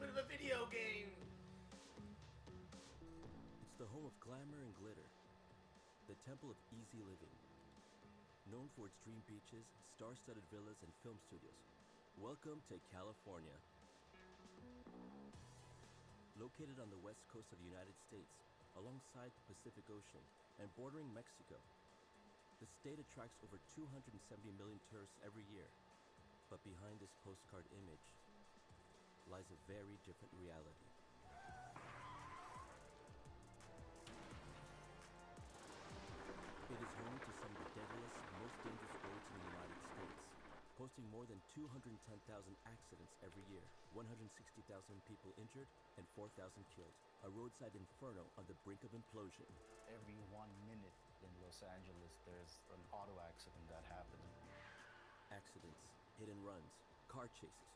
bit of a video game. It's the home of glamour and glitter. The temple of easy living. Known for its dream beaches, star-studded villas, and film studios. Welcome to California. Located on the west coast of the United States, alongside the Pacific Ocean and bordering Mexico, the state attracts over 270 million tourists every year. But behind this postcard image lies a very different reality. It is home to some of the deadliest, most dangerous roads in the United States, posting more than 210,000 accidents every year, 160,000 people injured, and 4,000 killed. A roadside inferno on the brink of implosion. Every 1 minute in Los Angeles, there's an auto accident that happens. Accidents, hit and runs, car chases.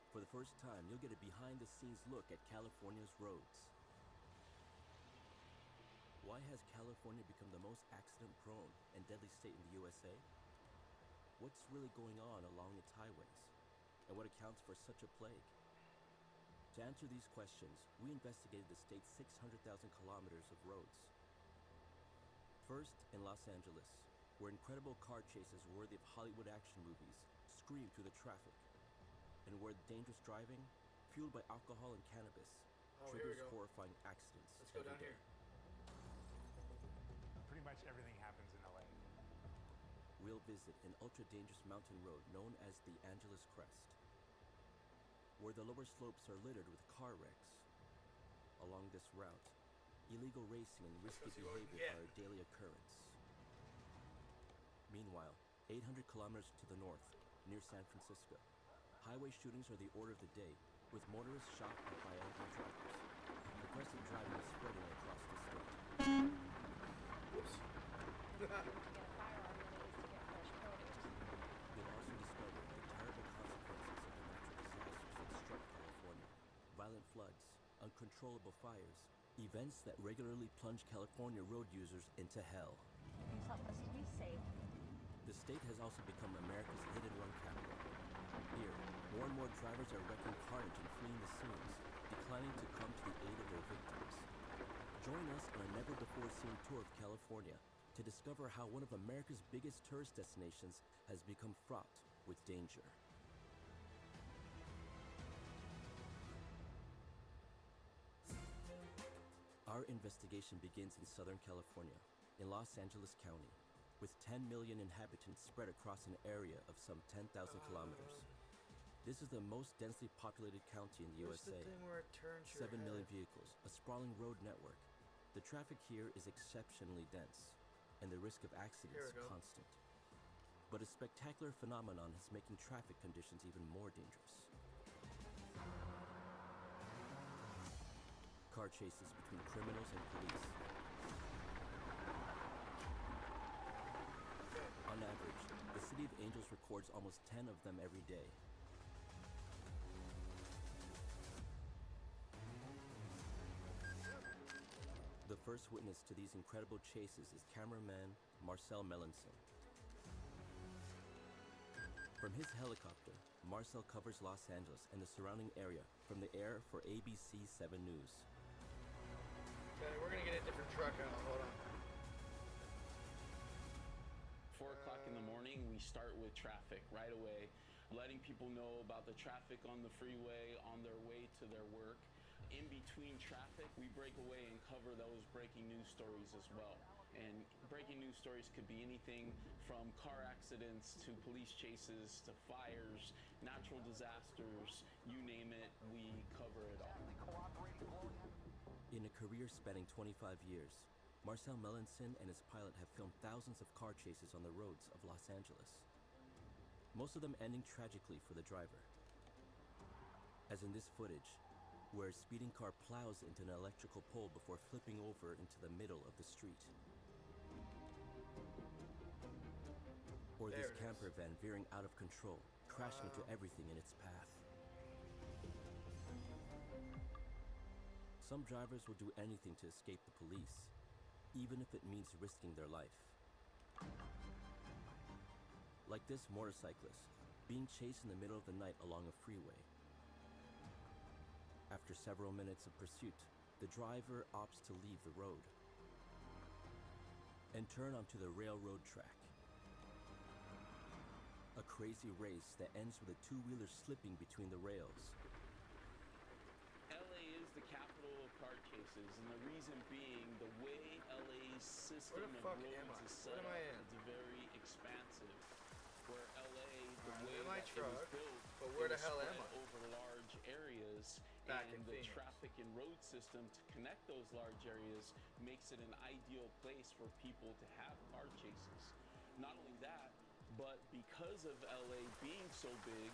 For the first time, you'll get a behind-the-scenes look at California's roads. Why has California become the most accident-prone and deadly state in the USA? What's really going on along its highways? And what accounts for such a plague? To answer these questions, we investigated the state's 600,000 kilometers of roads. First, in Los Angeles, where incredible car chases worthy of Hollywood action movies scream through the traffic, and where dangerous driving, fueled by alcohol and cannabis, triggers horrifying accidents. Let's go down here. Pretty much everything happens in LA. We'll visit an ultra-dangerous mountain road known as the Angeles Crest, where the lower slopes are littered with car wrecks. Along this route, illegal racing and risky behavior are a daily occurrence. Meanwhile, 800 kilometers to the north, near San Francisco, highway shootings are the order of the day, with motorists shot by angry drivers. Aggressive driving is spreading across the state. Whoops. Get a firearm than it is to get fresh produce. We'll also discover the terrible consequences of the natural disasters that struck California. Violent floods, uncontrollable fires, events that regularly plunge California road users into hell. Please help us to be safe. The state has also become America's hit-and-run capital. Here, more and more drivers are wrecking carnage and fleeing the scenes, declining to come to the aid of their victims. Join us on a never-before-seen tour of California to discover how one of America's biggest tourist destinations has become fraught with danger. Our investigation begins in Southern California, in Los Angeles County, with 10 million inhabitants spread across an area of some 10,000 kilometers. This is the most densely populated county in the USA. 7 million vehicles, a sprawling road network. The traffic here is exceptionally dense, and the risk of accidents constant. But a spectacular phenomenon is making traffic conditions even more dangerous. Car chases between criminals and police. On average, the City of Angels records almost 10 of them every day. The first witness to these incredible chases is cameraman Marcel Melanson. From his helicopter, Marcel covers Los Angeles and the surrounding area from the air for ABC 7 News. Okay, we're gonna get a different truck out. Hold on. 4 o'clock in the morning, we start with traffic right away, letting people know about the traffic on the freeway on their way to their work. In between traffic, we break away and cover those breaking news stories as well. And breaking news stories could be anything from car accidents to police chases to fires, natural disasters, you name it, we cover it all. In a career spanning 25 years, Marcel Melanson and his pilot have filmed thousands of car chases on the roads of Los Angeles, most of them ending tragically for the driver. As in this footage, where a speeding car plows into an electrical pole before flipping over into the middle of the street. Or this camper van veering out of control, crashing into everything in its path. Some drivers will do anything to escape the police, even if it means risking their life. Like this motorcyclist, being chased in the middle of the night along a freeway. After several minutes of pursuit, the driver opts to leave the road and turn onto the railroad track. A crazy race that ends with a two-wheeler slipping between the rails. LA is the capital of car chases, and the reason being the way LA's system Where the of fuck roads am I? is set What am up, I in? it's very expansive. Where LA, the Alright, way I'm in my that it was truck, built, but where it the was hell am spread I? over large areas, Back and in the Phoenix. traffic and road system to connect those large areas makes it an ideal place for people to have car chases. Not only that, but because of LA being so big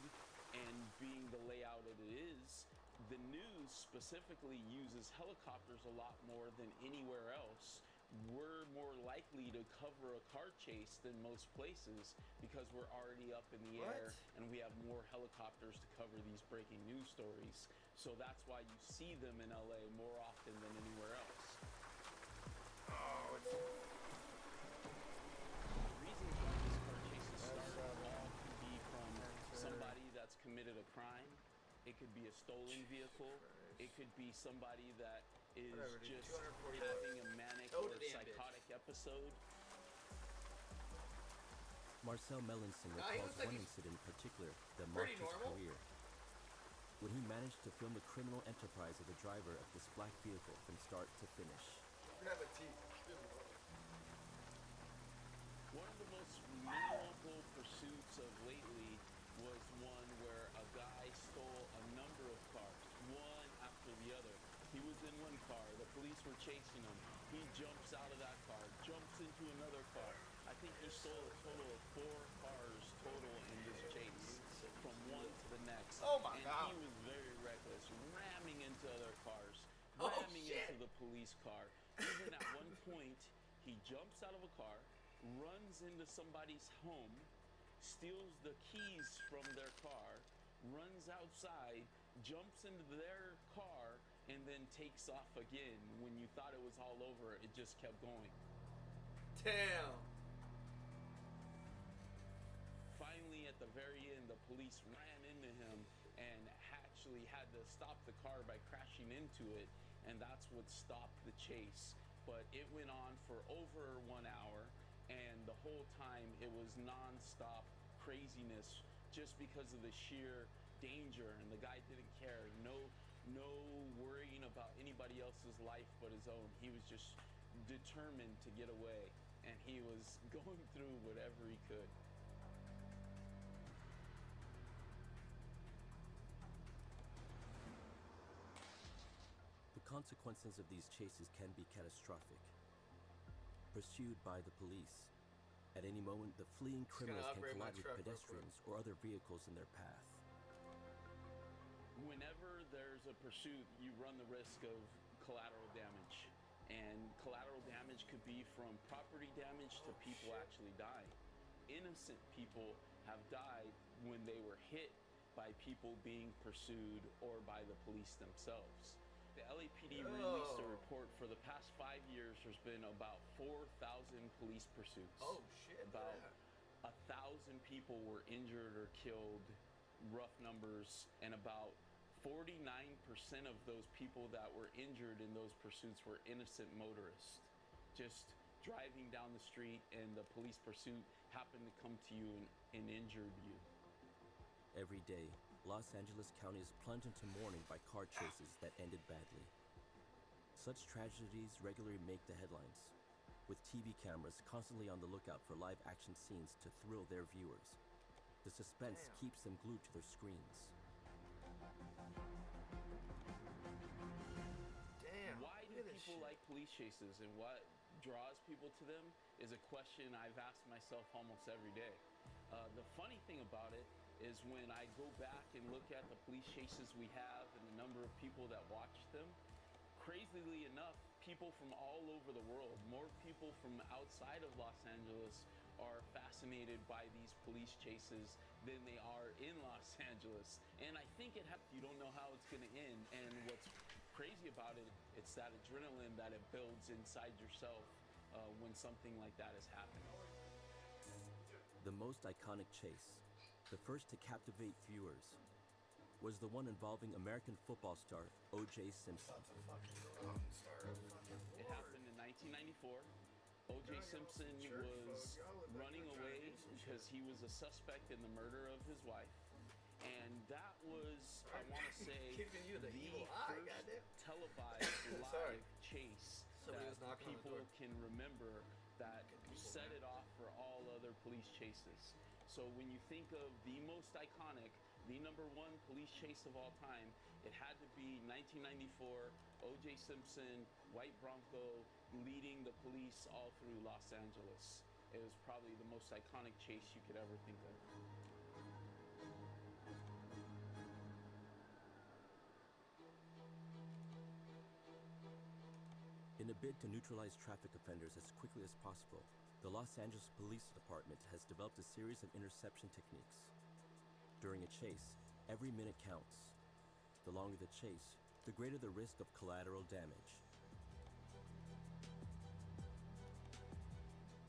and being the layout it is, the news specifically uses helicopters a lot more than anywhere else. We're more likely to cover a car chase than most places because we're already up in the air and we have more helicopters to cover these breaking news stories. So that's why you see them in LA more often than anywhere else. Oh, it's... Reasons why these car chases start all can be from somebody that's committed a crime. It could be a stolen vehicle. It could be somebody that is Whatever, dude, just 240 having bucks. a manic Oh, or the damn bitch. psychotic episode. Marcel Melanson Nah, he recalls looks like one he's incident in particular that pretty marked his normal. career. When he managed to film the criminal enterprise of the driver of this black vehicle from start to finish. Grab a tea. One of the most memorable pursuits of lately was one where a guy stole a number of cars, one after the other. He was in one car, the police were chasing him. He jumps out of that car, jumps into another car. I think he stole a total of 4 cars total in this chase, from one to the next. Oh my and God. he was very reckless, ramming into other cars, Oh, ramming shit. into the police car. Even at one point, he jumps out of a car, runs into somebody's home, steals the keys from their car, runs outside, jumps into their car, and then takes off again. When you thought it was all over, it just kept going. Damn. Finally, at the very end, the police ran into him and actually had to stop the car by crashing into it, and that's what stopped the chase. But it went on for over 1 hour, and the whole time it was non-stop craziness just because of the sheer danger, and the guy didn't care. No worrying about anybody else's life but his own. He was just determined to get away, and he was going through whatever he could. The consequences of these chases can be catastrophic. Pursued by the police, at any moment the fleeing criminals can upgrade my collide with truck real pedestrians or other vehicles in their path. Whenever there's a pursuit, you run the risk of collateral damage. And collateral damage could be from property damage to people actually dying. Innocent people have died when they were hit by people being pursued or by the police themselves. The LAPD released a report for the past 5 years. There's been about 4,000 police pursuits. Oh shit. About yeah. 1,000 people were injured or killed, rough numbers, and about 49% of those people that were injured in those pursuits were innocent motorists. Just driving down the street and the police pursuit happened to come to you and injured you. Every day, Los Angeles County is plunged into mourning by car chases that ended badly. Such tragedies regularly make the headlines, with TV cameras constantly on the lookout for live action scenes to thrill their viewers. The suspense keeps them glued to their screens. Damn. Why do look at this people shit. like police chases, and what draws people to them is a question I've asked myself almost every day. The funny thing about it is when I go back and look at the police chases we have and the number of people that watch them, crazily enough, people from all over the world, more people from outside of Los Angeles are fascinated by these police chases than they are in Los Angeles. And I think you don't know how it's gonna end. And what's crazy about it, it's that adrenaline that it builds inside yourself when something like that is happening. The most iconic chase, the first to captivate viewers, was the one involving American football star O.J. Simpson. It happened in 1994. O.J. Simpson was running away because he was a suspect in the murder of his wife. And that was, I want to say, Giving you the evil eye, first goddamn. televised Sorry. live chase Somebody that was knocking on the people door. can remember that set it off for all other police chases. So when you think of the most iconic, the number one police chase of all time, it had to be 1994, O.J. Simpson, white Bronco, leading the police all through Los Angeles. It was probably the most iconic chase you could ever think of. In a bid to neutralize traffic offenders as quickly as possible, the Los Angeles Police Department has developed a series of interception techniques. During a chase, every minute counts. The longer the chase, the greater the risk of collateral damage.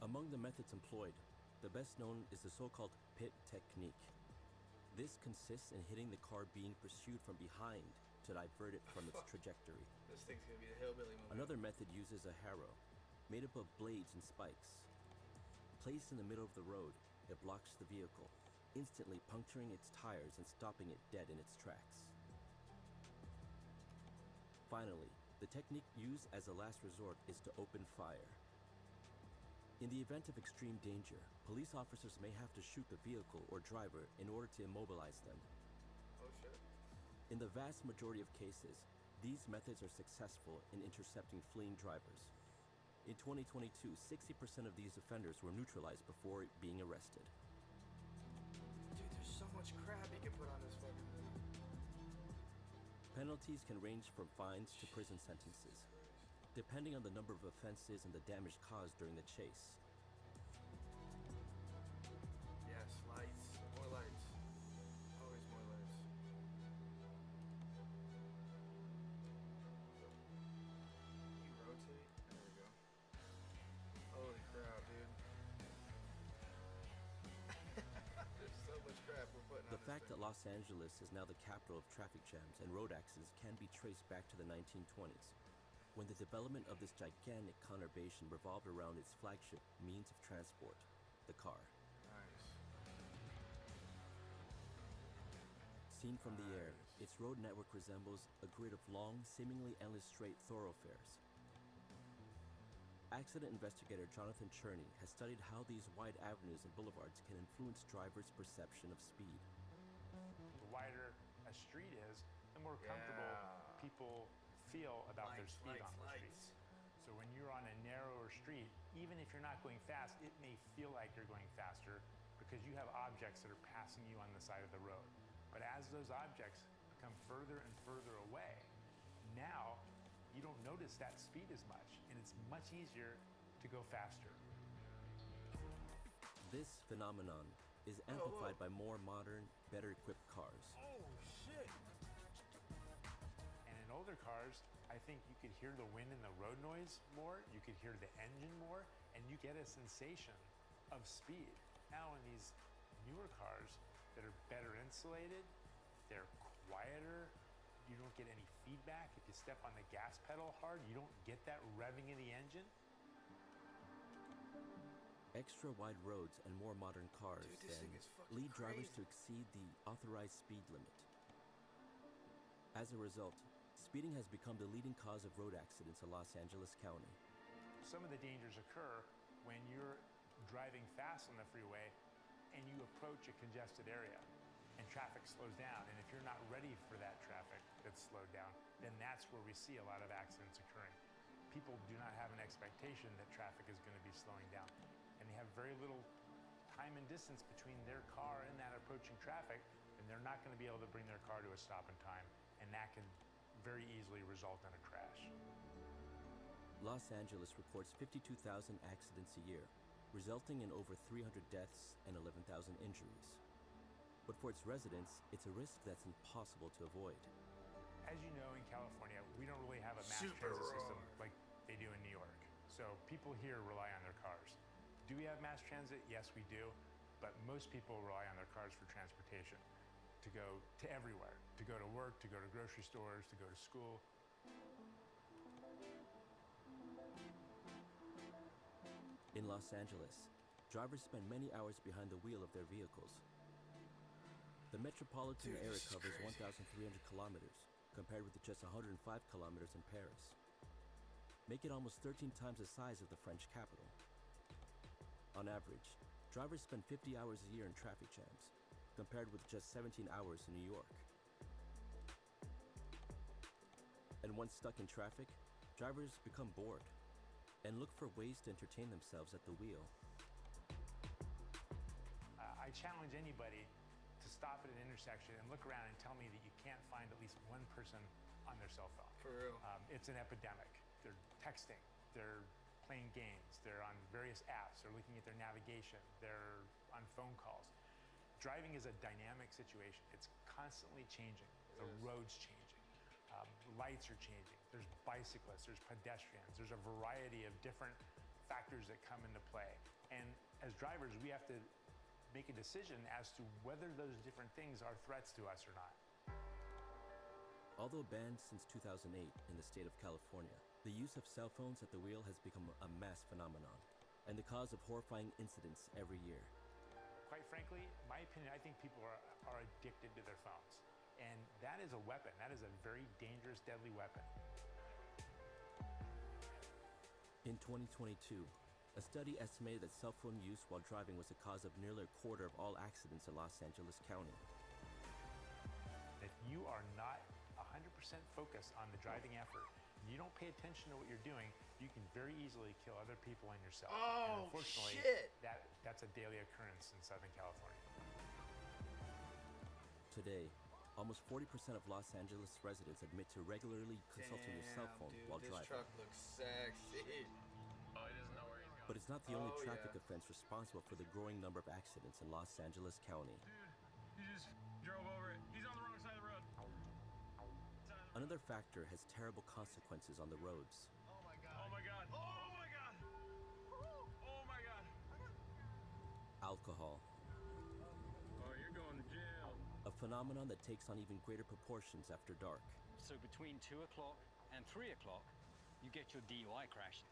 Among the methods employed, the best known is the so-called pit technique. This consists in hitting the car being pursued from behind to divert it from its trajectory. This thing's gonna be the hillbilly movie. Another method uses a harrow, made up of blades and spikes. Placed in the middle of the road, it blocks the vehicle, instantly puncturing its tires and stopping it dead in its tracks. Finally, the technique used as a last resort is to open fire. In the event of extreme danger, police officers may have to shoot the vehicle or driver in order to immobilize them. Oh shit. In the vast majority of cases, these methods are successful in intercepting fleeing drivers. In 2022, 60% of these offenders were neutralized before being arrested. Dude, there's so much crap you can put on this fucking thing. Penalties can range from fines to prison sentences, depending on the number of offenses and the damage caused during the chase. Yes, lights. More lights. Always more lights. You rotate. There we go. Holy crap, dude. There's so much crap we're putting The on fact this that Los Angeles is now the capital of traffic jams and road accidents can be traced back to the 1920s, when the development of this gigantic conurbation revolved around its flagship means of transport, the car. Nice. Seen from the air, its road network resembles a grid of long, seemingly endless straight thoroughfares. Accident investigator Jonathan Cherney has studied how these wide avenues and boulevards can influence drivers' perception of speed. The wider a street is, the more comfortable Yeah. people feel about their Lights, speed lights, on the lights. street. So when you're on a narrower street, even if you're not going fast, it may feel like you're going faster because you have objects that are passing you on the side of the road. But as those objects become further and further away, now you don't notice that speed as much, and it's much easier to go faster. This phenomenon is amplified by more modern, better equipped cars. Oh shit. And in older cars, I think you could hear the wind and the road noise more, you could hear the engine more, and you get a sensation of speed. Now in these newer cars that are better insulated, they're quieter, you don't get any feedback. If you step on the gas pedal hard, you don't get that revving of the engine. Extra wide roads and more modern cars Dude, this then thing is fucking lead drivers to crazy. exceed the authorized speed limit. As a result, speeding has become the leading cause of road accidents in Los Angeles County. Some of the dangers occur when you're driving fast on the freeway and you approach a congested area and traffic slows down. And if you're not ready for that traffic that's slowed down, then that's where we see a lot of accidents occurring. People do not have an expectation that traffic is going to be slowing down, and they have very little time and distance between their car and that approaching traffic, and they're not going to be able to bring their car to a stop in time, and that can very easily result in a crash. Los Angeles reports 52,000 accidents a year, resulting in over 300 deaths and 11,000 injuries. But for its residents, it's a risk that's impossible to avoid. As you know, in California, we don't really have a mass Super transit system roar. like they do in New York. So people here rely on their cars. Do we have mass transit? Yes, we do. But most people rely on their cars for transportation. to go to everywhere, to go to work, to go to grocery stores, to go to school. In Los Angeles, drivers spend many hours behind the wheel of their vehicles. The metropolitan area this is covers crazy. 1,300 kilometers, compared with just 105 kilometers in Paris. Make it almost 13 times the size of the French capital. On average, drivers spend 50 hours a year in traffic jams, compared with just 17 hours in New York. And once stuck in traffic, drivers become bored and look for ways to entertain themselves at the wheel. I challenge anybody to stop at an intersection and look around and tell me that you can't find at least one person on their cell phone. For real. It's an epidemic. They're texting, they're playing games, they're on various apps, they're looking at their navigation, they're on phone calls. Driving is a dynamic situation. It's constantly changing. The road's changing. Lights are changing. There's bicyclists, there's pedestrians, there's a variety of different factors that come into play. And as drivers, we have to make a decision as to whether those different things are threats to us or not. Although banned since 2008 in the state of California, the use of cell phones at the wheel has become a mass phenomenon and the cause of horrifying incidents every year. Quite frankly, my opinion, I think people are addicted to their phones. And that is a weapon. That is a very dangerous, deadly weapon. In 2022, a study estimated that cell phone use while driving was the cause of nearly a quarter of all accidents in Los Angeles County. If you are not 100% focused on the driving effort, and you don't pay attention to what you're doing, you can very easily kill other people and yourself. And Oh, unfortunately, shit. that's a daily occurrence in Southern California. Today, almost 40% of Los Angeles residents admit to regularly consulting their cell phone dude, while this driving. truck looks sexy. Oh, he doesn't know where he's going. But it's not the only Oh, traffic yeah. offense responsible for the growing number of accidents in Los Angeles County. Dude, he just drove over it. He's on the wrong side of the road. Another factor has terrible consequences on the roads. Oh my god. Oh my god. Oh my god. Oh my god. Alcohol, Oh, you're going to jail. a phenomenon that takes on even greater proportions after dark. So between 2 o'clock and 3 o'clock, you get your DUI crashes.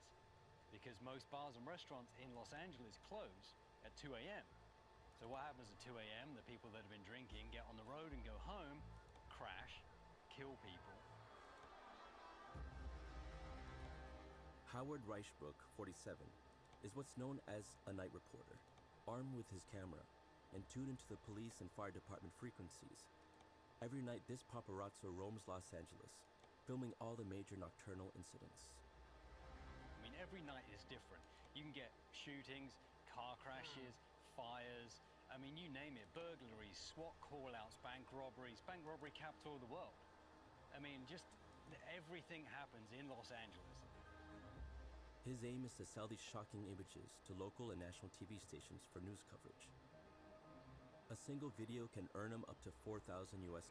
Because most bars and restaurants in Los Angeles close at 2 a.m. So what happens at 2 a.m.? The people that have been drinking get on the road and go home, crash, kill people. Howard Reichbrook, 47, is what's known as a night reporter, armed with his camera and tuned into the police and fire department frequencies. Every night, this paparazzo roams Los Angeles, filming all the major nocturnal incidents. I mean, every night is different. You can get shootings, car crashes, fires, I mean, you name it, burglaries, SWAT call-outs, bank robbery capital of the world. I mean, just everything happens in Los Angeles. His aim is to sell these shocking images to local and national TV stations for news coverage. A single video can earn him up to $4,000 US.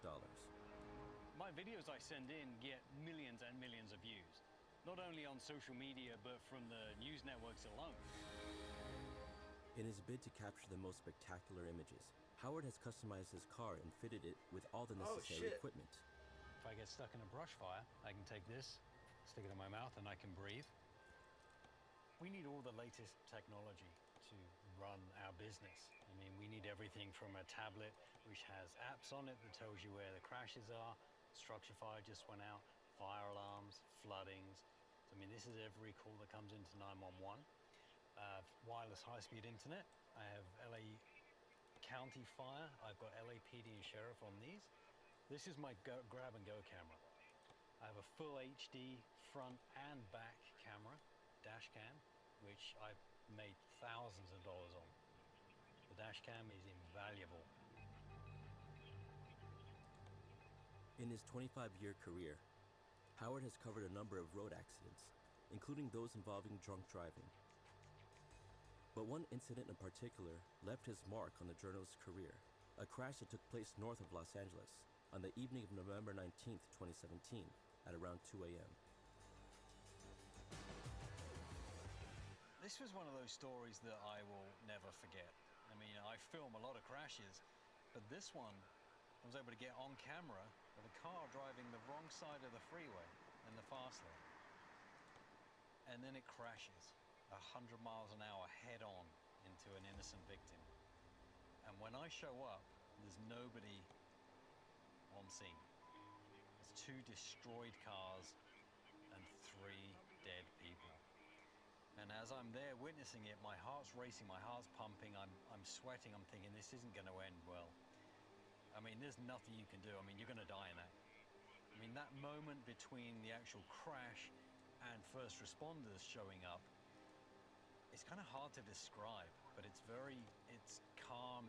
My videos I send in get millions and millions of views, not only on social media, but from the news networks alone. In his bid to capture the most spectacular images, Howard has customized his car and fitted it with all the necessary shit. equipment. If I get stuck in a brush fire, I can take this, stick it in my mouth, and I can breathe. We need all the latest technology to run our business. I mean, we need everything from a tablet which has apps on it that tells you where the crashes are, structure fire just went out, fire alarms, floodings. I mean, this is every call that comes into 911. Wireless high-speed internet. I have LA County Fire. I've got LAPD and Sheriff on these. This is my grab-and-go camera. I have a full HD front and back camera, dash cam, which I've made thousands of dollars on. The dash cam is invaluable. In his 25-year career, Howard has covered a number of road accidents, including those involving drunk driving. But one incident in particular left his mark on the journalist's career, a crash that took place north of Los Angeles on the evening of November 19th, 2017, at around 2 a.m. This was one of those stories that I will never forget. I mean, I film a lot of crashes, but this one I was able to get on camera of a car driving the wrong side of the freeway in the fast lane. And then it crashes 100 miles an hour head on into an innocent victim. And when I show up, there's nobody on scene. There's 2 destroyed cars and 3 dead people. And as I'm there witnessing it, my heart's racing, my heart's pumping, I'm sweating, I'm thinking this isn't going to end well. I mean, there's nothing you can do. I mean, you're going to die in that. I mean, that moment between the actual crash and first responders showing up, it's kind of hard to describe, but it's calm,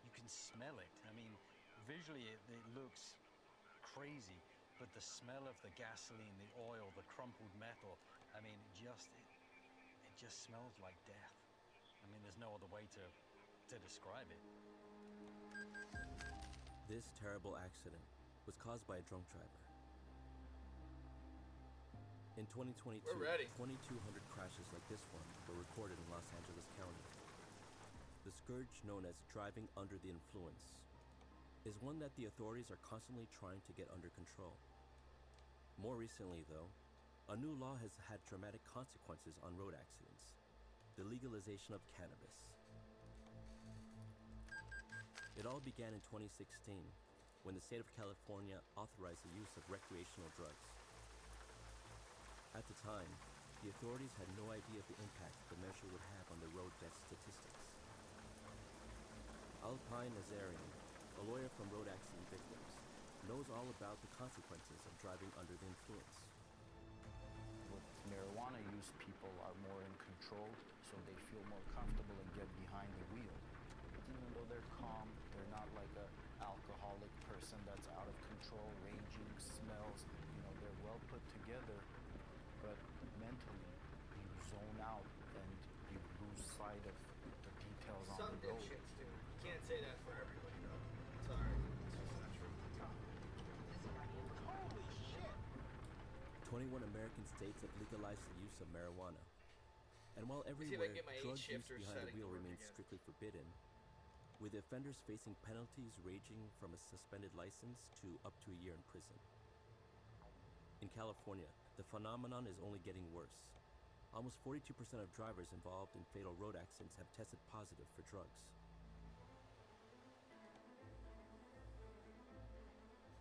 you can smell it. I mean, visually it looks crazy, but the smell of the gasoline, the oil, the crumpled metal, I mean, it just smells like death. I mean, there's no other way to describe it. This terrible accident was caused by a drunk driver. In 2022, We're ready. 2,200 crashes like this one were recorded in Los Angeles County. The scourge known as driving under the influence is one that the authorities are constantly trying to get under control. More recently, though, a new law has had dramatic consequences on road accidents: the legalization of cannabis. It all began in 2016, when the state of California authorized the use of recreational drugs. At the time, the authorities had no idea of the impact the measure would have on the road death statistics. Alpine Nazarian, a lawyer from road accident victims, knows all about the consequences of driving under the influence. With marijuana use, people are more in control, so they feel more comfortable and get behind the wheel. Even though they're calm, they're not like an alcoholic person that's out of control, raging, smells. They're well put together, but mentally you zone out and you lose sight of the details on Some the road. dipshits do. You can't say that for everybody, though. Sorry. It's just not true. Holy shit! 21 American states have legalized the use of marijuana. And while See if I everywhere can get my drug use eight-shifter behind the setting to wheel work remains again. strictly forbidden, with offenders facing penalties ranging from a suspended license to up to a year in prison. In California, the phenomenon is only getting worse. Almost 42% of drivers involved in fatal road accidents have tested positive for drugs.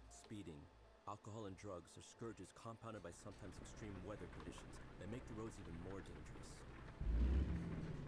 Speeding, alcohol, and drugs are scourges compounded by sometimes extreme weather conditions that make the roads even more dangerous.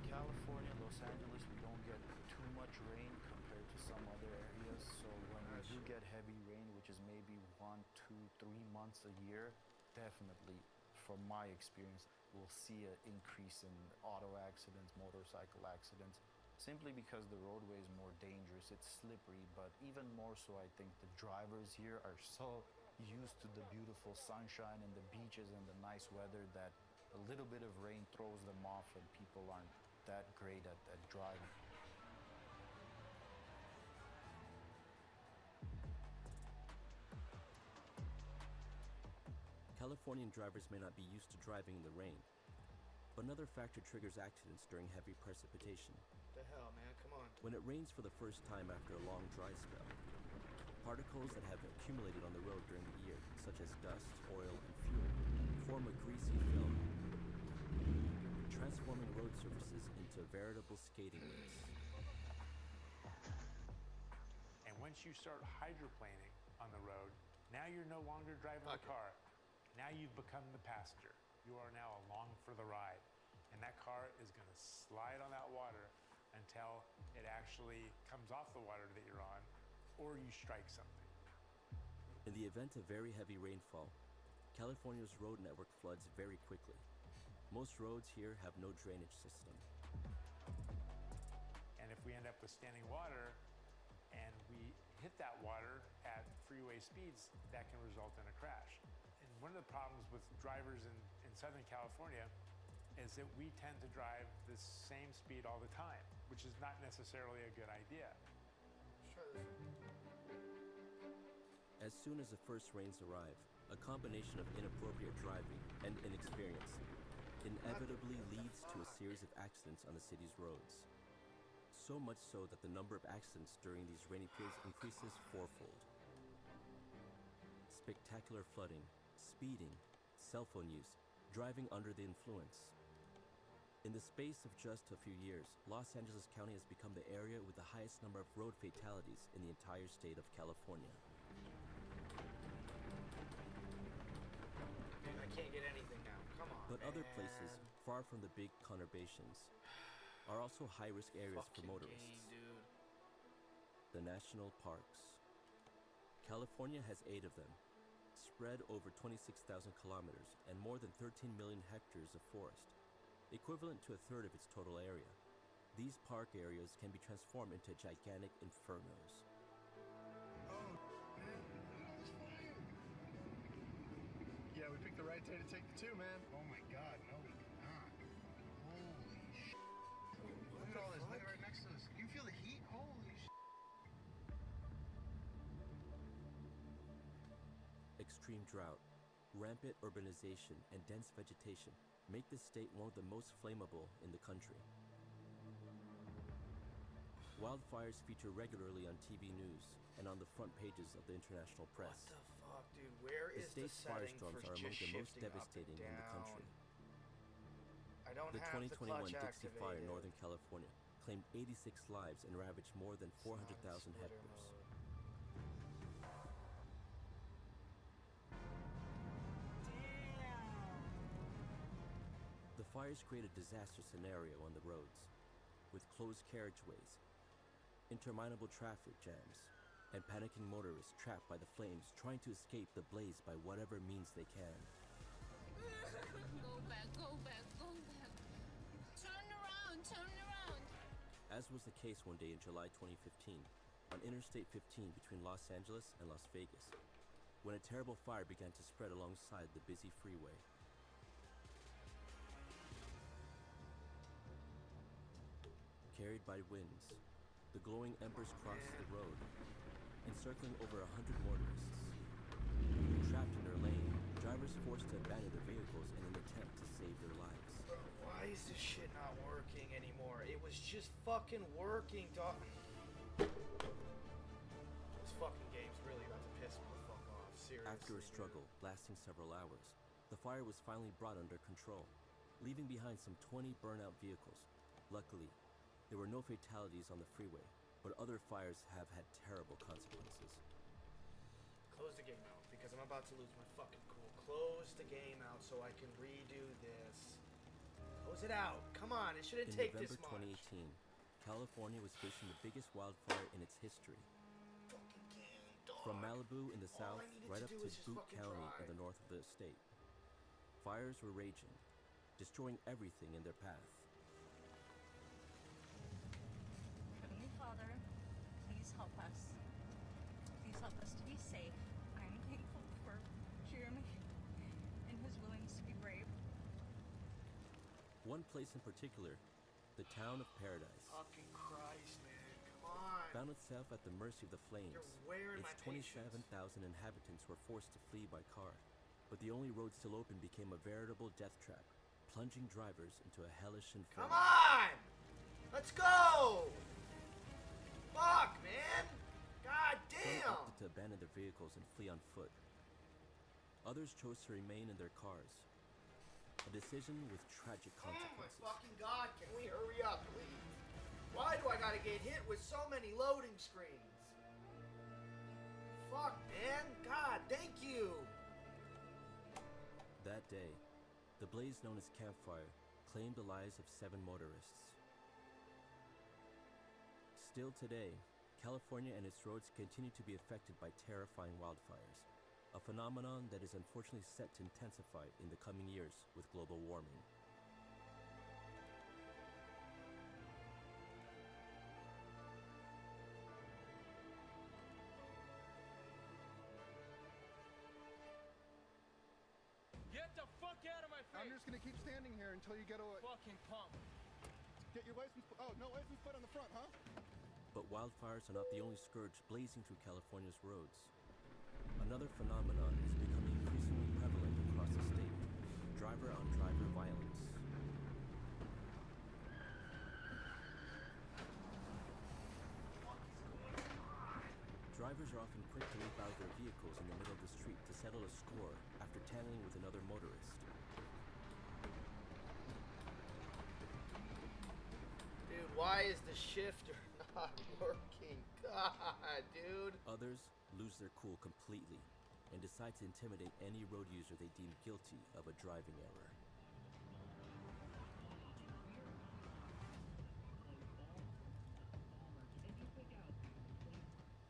California, Los Angeles, we don't get too much rain compared to some other areas. So when we do get heavy rain, which is maybe 1, 2, 3 months a year, definitely, from my experience, we'll see an increase in auto accidents, motorcycle accidents, simply because the roadway is more dangerous. It's slippery, but even more so, I think the drivers here are so used to the beautiful sunshine and the beaches and the nice weather that a little bit of rain throws them off and people aren't that great at driving. Californian drivers may not be used to driving in the rain, but another factor triggers accidents during heavy precipitation. The hell, man? Come on. When it rains for the first time after a long dry spell, particles that have accumulated on the road during the year, such as dust, oil, and fuel, form a greasy film, transforming road surfaces into veritable skating rinks. And once you start hydroplaning on the road, now you're no longer driving the car. Now you've become the passenger. You are now along for the ride. And that car is going to slide on that water until it actually comes off the water that you're on, or you strike something. In the event of very heavy rainfall, California's road network floods very quickly. Most roads here have no drainage system. And if we end up with standing water and we hit that water at freeway speeds, that can result in a crash. And one of the problems with drivers in Southern California is that we tend to drive the same speed all the time, which is not necessarily a good idea. Let's try this one. As soon as the first rains arrive, a combination of inappropriate driving and inexperience inevitably leads to a series of accidents on the city's roads. so much so that the number of accidents during these rainy periods increases fourfold. Spectacular flooding, speeding, cell phone use, driving under the influence. In the space of just a few years, Los Angeles County has become the area with the highest number of road fatalities in the entire state of California. Man, I can't get anything now. Come on, But other man. places, far from the big conurbations, are also high-risk areas for Fucking motorists. game, dude. The national parks. California has 8 of them, spread over 26,000 kilometers and more than 13 million hectares of forest, equivalent to a third of its total area. These park areas can be transformed into gigantic infernos. Oh, man, look at all this fire. Yeah, we picked the right day to take the 2, man. Oh my god, no we did not. Holy shit. Look at all this, look right next to us. You feel the heat? Holy shit. Extreme drought, rampant urbanization, and dense vegetation make this state one of the most flammable in the country. Wildfires feature regularly on TV news and on the front pages of the international press. What the fuck, dude? Where The is the state's setting firestorms for are among just the most shifting up and devastating in the country. down? I don't The have the 2021 clutch Dixie Fire in activated. Northern California claimed 86 lives and ravaged more than It's not in 400,000 splitter hectares. mode. The fires create a disaster scenario on the roads, with closed carriageways, interminable traffic jams, and panicking motorists trapped by the flames trying to escape the blaze by whatever means they can. Go back, go back, go back. Turn around, turn around. As was the case one day in July 2015, on Interstate 15 between Los Angeles and Las Vegas, when a terrible fire began to spread alongside the busy freeway. Carried by winds, the glowing embers crossed the road, encircling over 100 motorists. Trapped in their lane, drivers forced to abandon their vehicles in an attempt to save their lives. Bro, why is this shit not working anymore? It was just fucking working, dog. This fucking game's really about to piss me the fuck off. Seriously. After a dude. struggle lasting several hours, the fire was finally brought under control, leaving behind some 20 burnout vehicles. Luckily, there were no fatalities on the freeway, but other fires have had terrible consequences. Close the game out because I'm about to lose my fucking cool. Close the game out so I can redo this. Close it out. Come on, it shouldn't In take November this much. 2018, California was facing the biggest wildfire in its history. Fucking game, dog. From Malibu in the All south I needed right to up do to is just Butte fucking County in drive. the north of the state. Fires were raging, destroying everything in their path. Heavenly Father, please help us. Please help us to be safe. I am thankful for Jeremy and his willingness to be brave. One place in particular, the town of Paradise, Fucking Christ, man. Come on. found itself at the mercy of the flames. You're wearing Its my patience. 27,000 inhabitants were forced to flee by car, but the only road still open became a veritable death trap, plunging drivers into a hellish inferno. Come on! Let's go! Fuck, man! God Some damn! opted to abandon their vehicles and flee on foot. Others chose to remain in their cars, a decision with tragic Oh my consequences. fucking god, can we hurry up, please? Why do I gotta get hit with so many loading screens? Fuck, man. God, thank you. That day, the blaze known as Campfire claimed the lives of 7 motorists. Still today, California and its roads continue to be affected by terrifying wildfires, a phenomenon that is unfortunately set to intensify in the coming years with global warming. Get the fuck out of my face! I'm just gonna keep standing here until you get away. Fucking pump. Get your license. Oh, no license plate on the front, huh? But wildfires are not the only scourge blazing through California's roads. Another phenomenon is becoming increasingly prevalent across the state: driver-on-driver violence. Drivers are often quick to leap out of their vehicles in the middle of the street to settle a score after tangling with another motorist. Dude, why is the shifter not working? God, dude. Others lose their cool completely and decide to intimidate any road user they deem guilty of a driving error.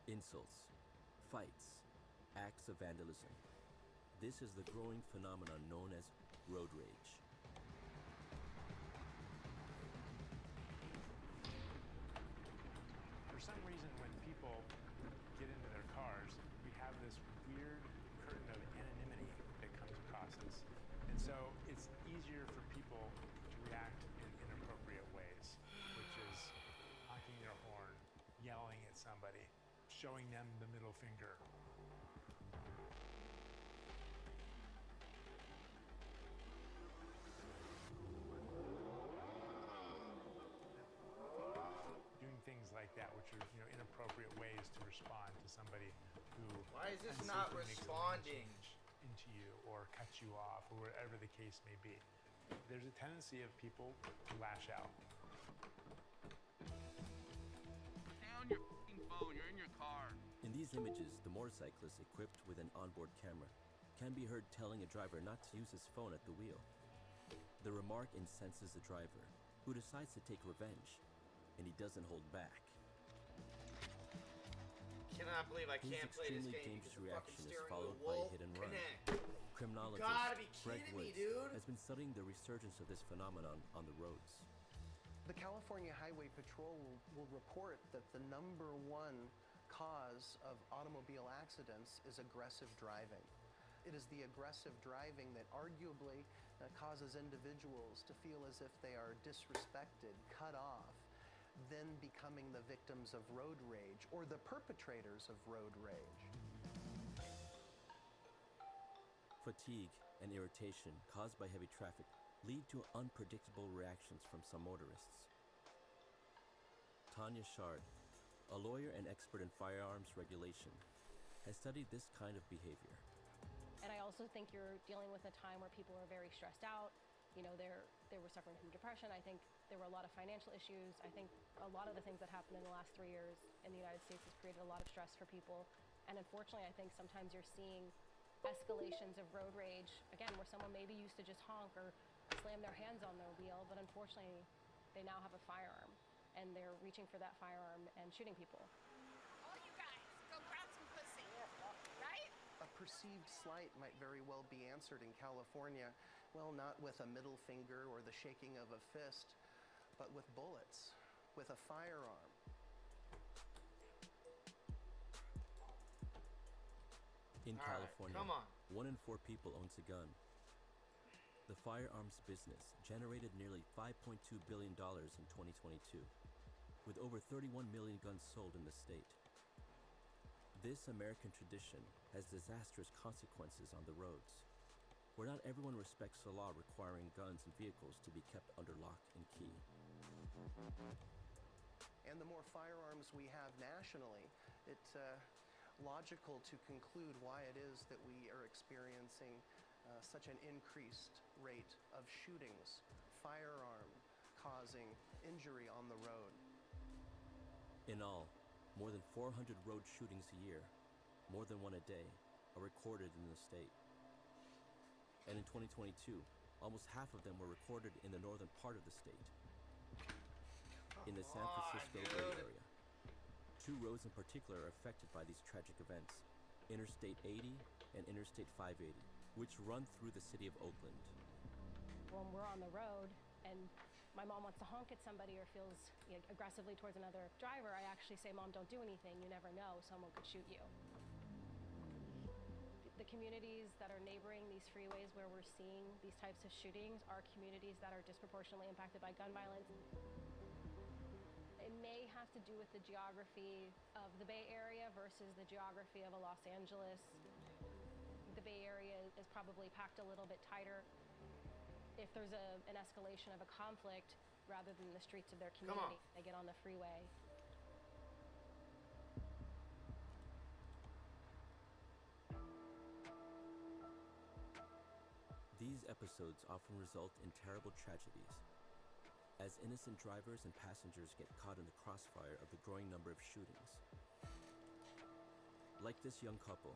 Insults, fights, acts of vandalism. This is the growing phenomenon known as road rage. For some reason, when people get into their cars, we have this weird curtain of anonymity that comes across us. And so it's easier for people to react in inappropriate ways, which is honking their horn, yelling at somebody, showing them the middle finger. Doing things like that, which are inappropriate ways to respond to somebody who Why is this not unsafely makes a lane responding? change into you or cuts you off or whatever the case may be. There's a tendency of people to lash out. Stay on your fucking phone. You're in your car. In these images, the motorcyclist equipped with an onboard camera can be heard telling a driver not to use his phone at the wheel. The remark incenses the driver, who decides to take revenge, and he doesn't hold back. Cannot believe I His can't play this extremely game dangerous because the reaction fucking is steering followed wheel by a won't hit and run. connect. Criminologist Gotta be Greg kidding me, Woods dude. has been studying the resurgence of this phenomenon on the roads. The California Highway Patrol will report that the number one cause of automobile accidents is aggressive driving. It is the aggressive driving that arguably causes individuals to feel as if they are disrespected, cut off, then becoming the victims of road rage or the perpetrators of road rage. Fatigue and irritation caused by heavy traffic lead to unpredictable reactions from some motorists. Tanya Shard, a lawyer and expert in firearms regulation, has studied this kind of behavior. And I also think you're dealing with a time where people are very stressed out. They were suffering from depression. I think there were a lot of financial issues. I think a lot of the things that happened in the last 3 years in the United States has created a lot of stress for people. And unfortunately, I think sometimes you're seeing escalations of road rage, again, where someone maybe used to just honk or slam their hands on their wheel, but unfortunately, they now have a firearm, and they're reaching for that firearm and shooting people. All you guys, go grab some pussy. Right? A perceived slight might very well be answered in California, well, not with a middle finger or the shaking of a fist, but with bullets, with a firearm. In All right, California, come on. 1 in 4 people owns a gun. The firearms business generated nearly $5.2 billion in 2022, with over 31 million guns sold in the state. This American tradition has disastrous consequences on the roads, where not everyone respects the law requiring guns and vehicles to be kept under lock and key. And the more firearms we have nationally, it's logical to conclude why it is that we are experiencing such an increased rate of shootings, firearm causing injury on the road. In all, more than 400 road shootings a year, more than one a day, are recorded in the state. And in 2022, almost half of them were recorded in the northern part of the state. In the San Francisco Bay Area, 2 roads in particular are affected by these tragic events: Interstate 80 and Interstate 580, which run through the city of Oakland. When we're on the road and my mom wants to honk at somebody or feels aggressively towards another driver, I actually say, "Mom, don't do anything. You never know. Someone could shoot you." The communities that are neighboring these freeways where we're seeing these types of shootings are communities that are disproportionately impacted by gun violence. It may have to do with the geography of the Bay Area versus the geography of a Los Angeles. The Bay Area is probably packed a little bit tighter. If there's an escalation of a conflict, rather than the streets of their community, they get on the freeway. These episodes often result in terrible tragedies, as innocent drivers and passengers get caught in the crossfire of the growing number of shootings. Like this young couple,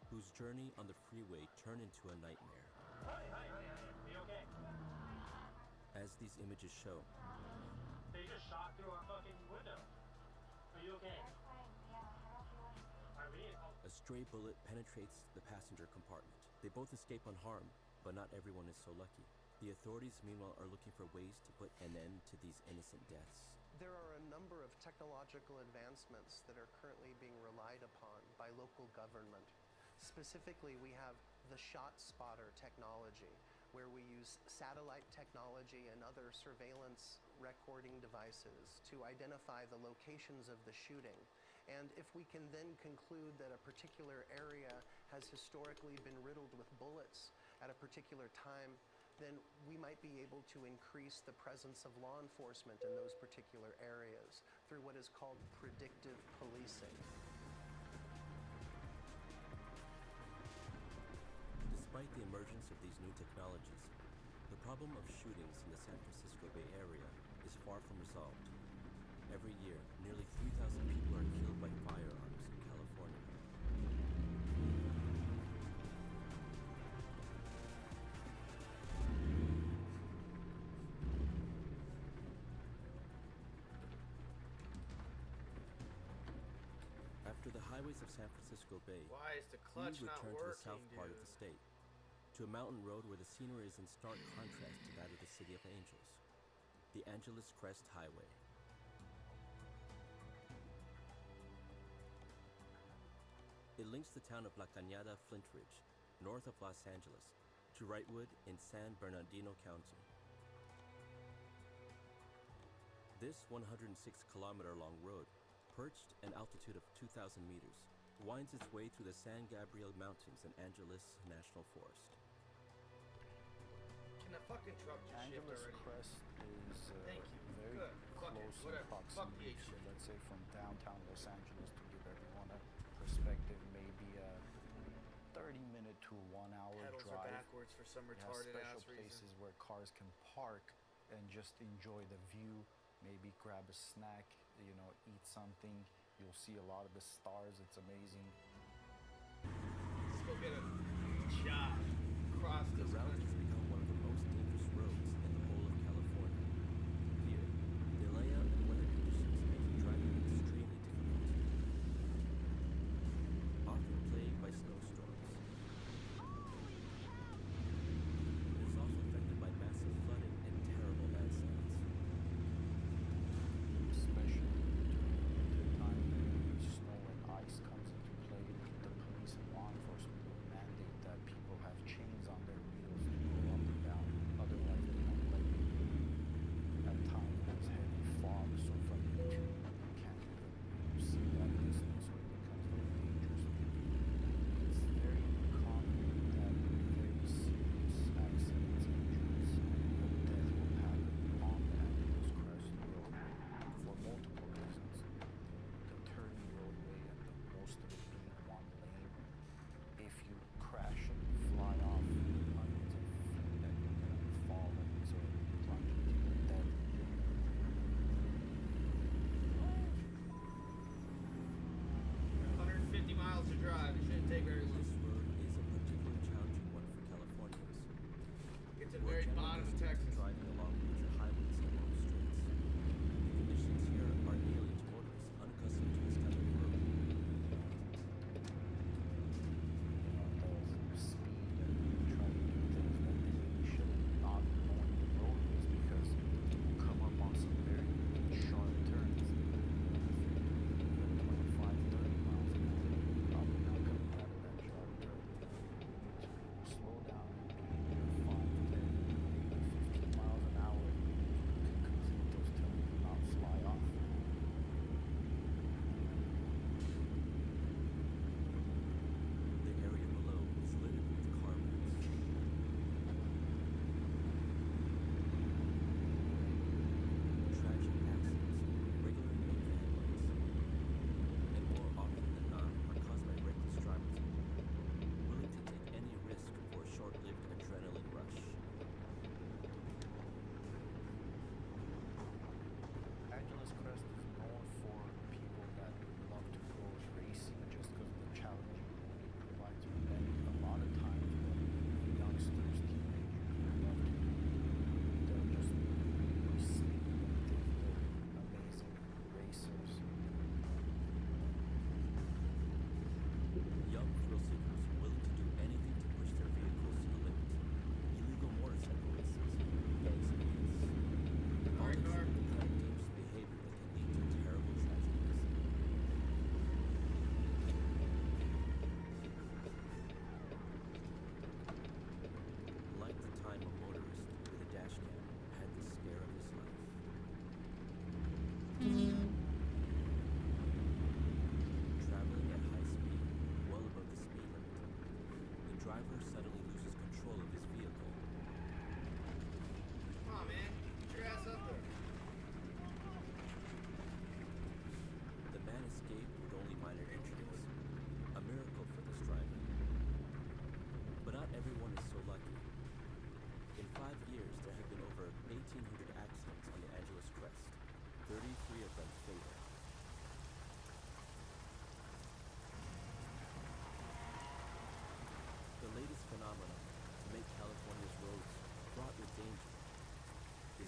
whose journey on the freeway turned into a nightmare. Hi, are you okay? As these images show, They just shot through our fucking window. Are you okay? Alright, we need help. a stray bullet penetrates the passenger compartment. They both escape unharmed, but not everyone is so lucky. The authorities, meanwhile, are looking for ways to put an end to these innocent deaths. There are a number of technological advancements that are currently being relied upon by local government. Specifically, we have the shot spotter technology, where we use satellite technology and other surveillance recording devices to identify the locations of the shooting. And if we can then conclude that a particular area has historically been riddled with bullets at a particular time, then we might be able to increase the presence of law enforcement in those particular areas through what is called predictive policing. Despite the emergence of these new technologies, the problem of shootings in the San Francisco Bay Area is far from resolved. Every year, nearly 3,000 people are killed by firearms in California. After the highways of San Francisco Bay, Why is the clutch we not return to working, the south part of the state, to a mountain road where the scenery is in stark contrast to that of the City of Angels, the Angeles Crest Highway. It links the town of La Cañada Flint Ridge, north of Los Angeles, to Wrightwood in San Bernardino County. This 106-kilometer-long road, perched an altitude of 2,000 meters, winds its way through the San Gabriel Mountains and Angeles National Forest. Can the fucking truck just shift Angeles already? Crest is Thank you. very Good. Fuck it. close in Whatever. Fuck the proximity. H So shit. let's say from downtown Los Angeles, to give everyone a perspective, maybe a 30-minute to 1-hour Pedals drive. are backwards for some We have retarded special ass reason. places where cars can park and just enjoy the view, maybe grab a snack, eat something. You'll see a lot of the stars. It's amazing. Let's go get a shot across The this route country. has become one of the most dangerous roads in the whole of California. Here, the layout and weather conditions make driving extremely difficult, often plagued by snowstorms. It is also affected by massive flooding and terrible landslides. Especially during the winter time when snow and ice comes into play, the police and law enforcement will mandate that people have chains on their wheels to go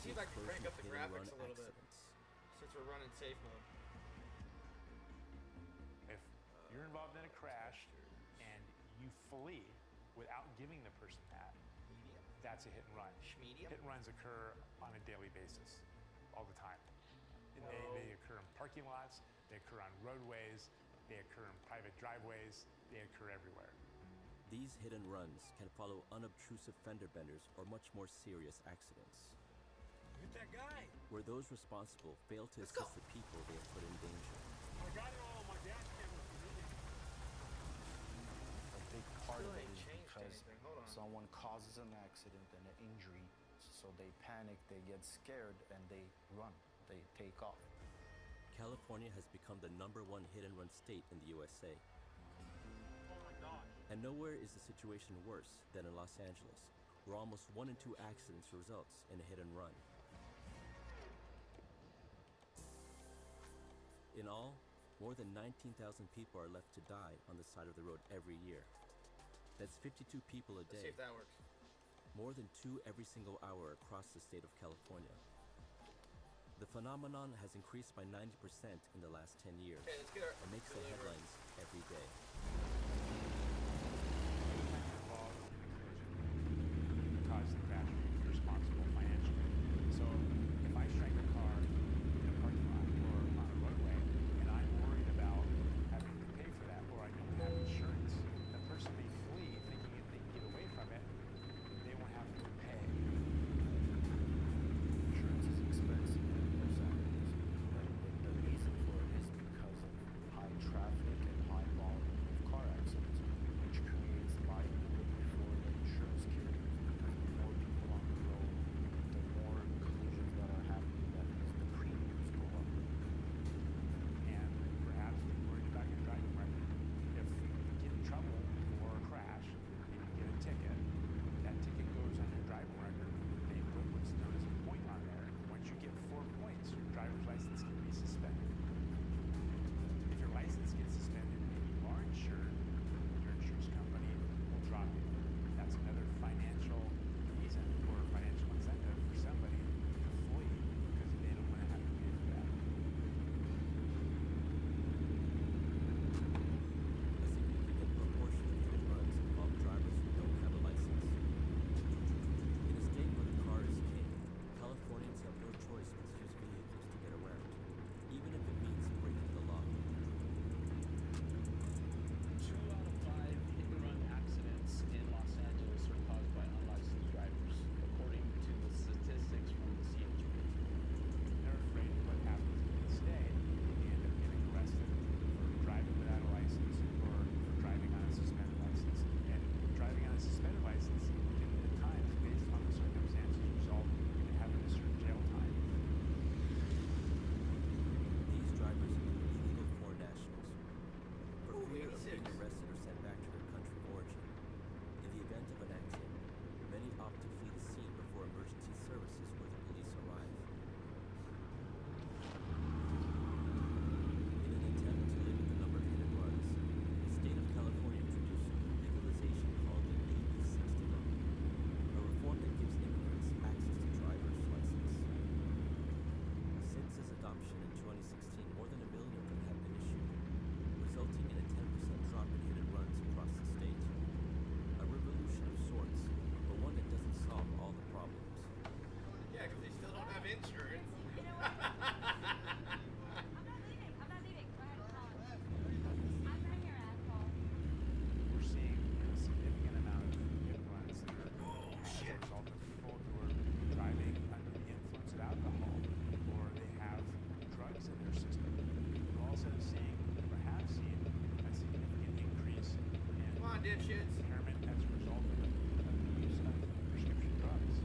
see if I can crank up the graphics a little bit. accidents. Since we're running safe mode. If you're involved in a crash and you flee without giving the person that, that's a hit and run. Schmedium? Hit and runs occur on a daily basis, all the time. They occur in parking lots, they occur on roadways, they occur in private driveways, they occur everywhere. These hit and runs can follow unobtrusive fender benders or much more serious accidents, Hit that guy. where those responsible fail to assist the people they have put in danger. I got it all on my dash cam if you need it. A big part of Still it ain't is changed because anything. Hold on. someone causes an accident and an injury, so they panic, they get scared, and they run, they take off. California has become the #1 hit-and-run state in the USA. Oh my gosh. And nowhere is the situation worse than in Los Angeles, where almost 1 in 2 accidents results in a hit-and-run. In all, more than 19,000 people are left to die on the side of the road every year. That's 52 people a Let's see day, if that works. more than 2 every single hour across the state of California. The phenomenon has increased by 90% in the last 10 years Okay, let's get our and makes the delivery. headlines every day. Involved in a collision caused the crash, you're responsible financially. So if I strike a car in a parking lot or on a roadway and I'm worried about having to pay for that, or I don't have insurance, the person may flee thinking if they can get away from it, they won't have to pay. Insurance is expensive in Los Angeles, but the reason for it is because of high traffic and high volume of car accidents, which creates liability for the insurance carriers. Because the more people on the road, the more collisions that are happening, that means the premiums go up. And perhaps be worried about your driving record. If you get in trouble for a crash and you get a ticket, that ticket goes on your driving record. They put what's known as a point on there. Once you get 4 points, your driver's license can be suspended. If your license gets suspended and you are insured, your insurance company will drop you. That's another financial reason or financial incentive for somebody to flee because they don't want to have to pay for that. A significant proportion of hit-and-runs involve drivers who don't have a license. In a state where the car is king, Californians have no choice but to use vehicles to get around, even if it means breaking the law. 2 out of 5 hit-and-run accidents in Los Angeles are caused by unlicensed drivers, according to the statistics from the CHP. They're afraid of what happens if they stay. They end up getting arrested for driving without a license or for driving on a suspended license. And driving on a suspended license can at times, based on the circumstances, result in having to serve jail time. These drivers include illegal foreign nationals, for fear of 86. being arrested or sent back to their country of origin. In the event of an accident, many opt to flee the scene before emergency services or the police arrive. In an attempt to limit the number of hit-and-runs, the state of California introduced a new legalization called the AB 60 law, a reform that gives immigrants access to driver's license. Since its adoption in 2016, more than 1 million of them have been issued, resulting in a 10% drop in hit-and-runs across the state. A revolution of sorts, but one that doesn't solve all the problems. Yeah, because they still don't have insurance. You know what? I'm not leaving. I'm not leaving. Go ahead. I'm right here, asshole. We're seeing a significant amount of hit-and-runs that are as a result of people who are driving under the influence of alcohol or they have drugs in their system. We're also seeing, or have seen, a significant increase in Come on, dipshits. impairment as a result of the use of prescription drugs.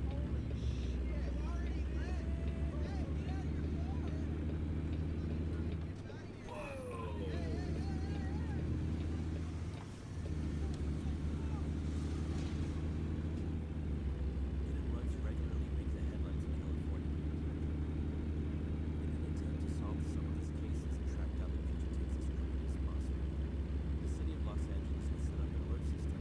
Hit-and-runs regularly make the headlines in California. In an attempt to solve some of these cases and track down the fugitives as quickly as possible, the city of Los Angeles has set up an alert system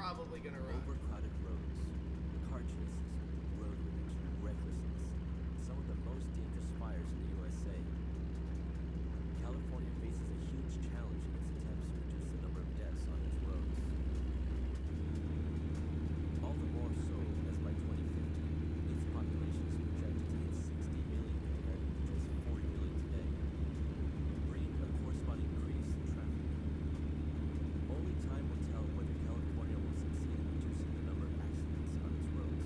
probably gonna run. Overcrowded roads, car chases, road rage, recklessness, some of the most dangerous fires in the USA. California faces a huge challenge in its attempts to reduce the number of deaths on its roads. All the more so as by 2050, its population is projected to hit 60 million compared to just 40 million today, bringing a corresponding increase in traffic. Only time will tell whether California will succeed in reducing the number of accidents on its roads,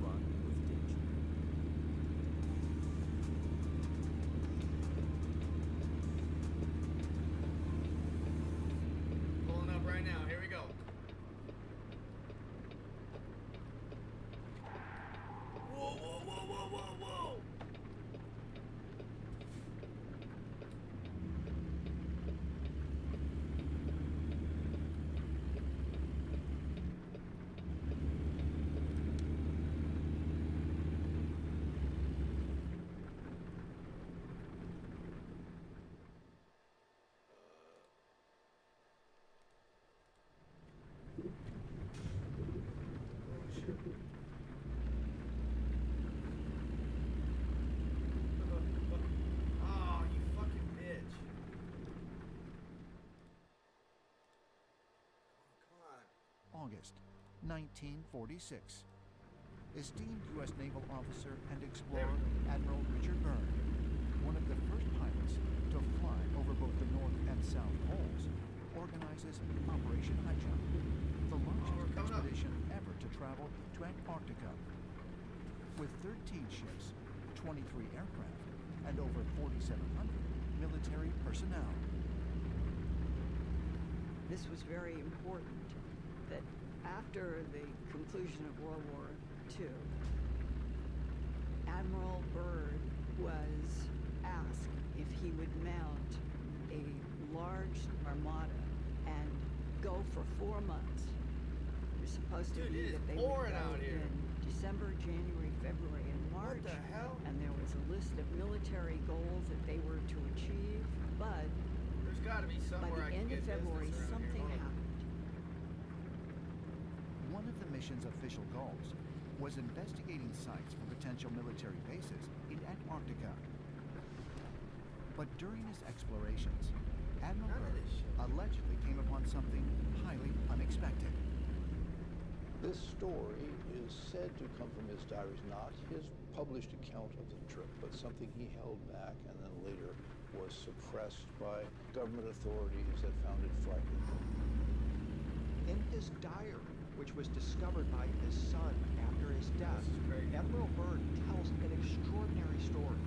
fraught with danger. Pulling up right now. Here we go. Whoa, whoa, whoa, whoa, whoa, whoa! Oh, shit. Oh, you fucking bitch. Come on. August 1946. Esteemed U.S. naval officer and explorer Admiral Richard Byrd, one of the first pilots to fly over both the North and South Poles, organizes Operation High Jump, the largest expedition ever to travel to Antarctica. With 13 ships, 23 aircraft, and over 4,700 military personnel. This was very important that after the conclusion of World War II, Admiral Byrd was asked if he would mount a large armada and go for 4 months. It was supposed to be that they would pouring go out here. in December, January, February, and March. What the hell? And there was a list of military goals that they were to achieve, but There's got to be by somewhere the I can end get of February, business around something here. happened. One of the mission's official goals was investigating sites for potential military bases in Antarctica. But during his explorations, Admiral Byrd allegedly came upon something highly unexpected. This story is said to come from his diaries, not his published account of the trip, but something he held back and then later was suppressed by government authorities that found it frightening. In his diary, which was discovered by his son after his death, Admiral Byrd tells an extraordinary story.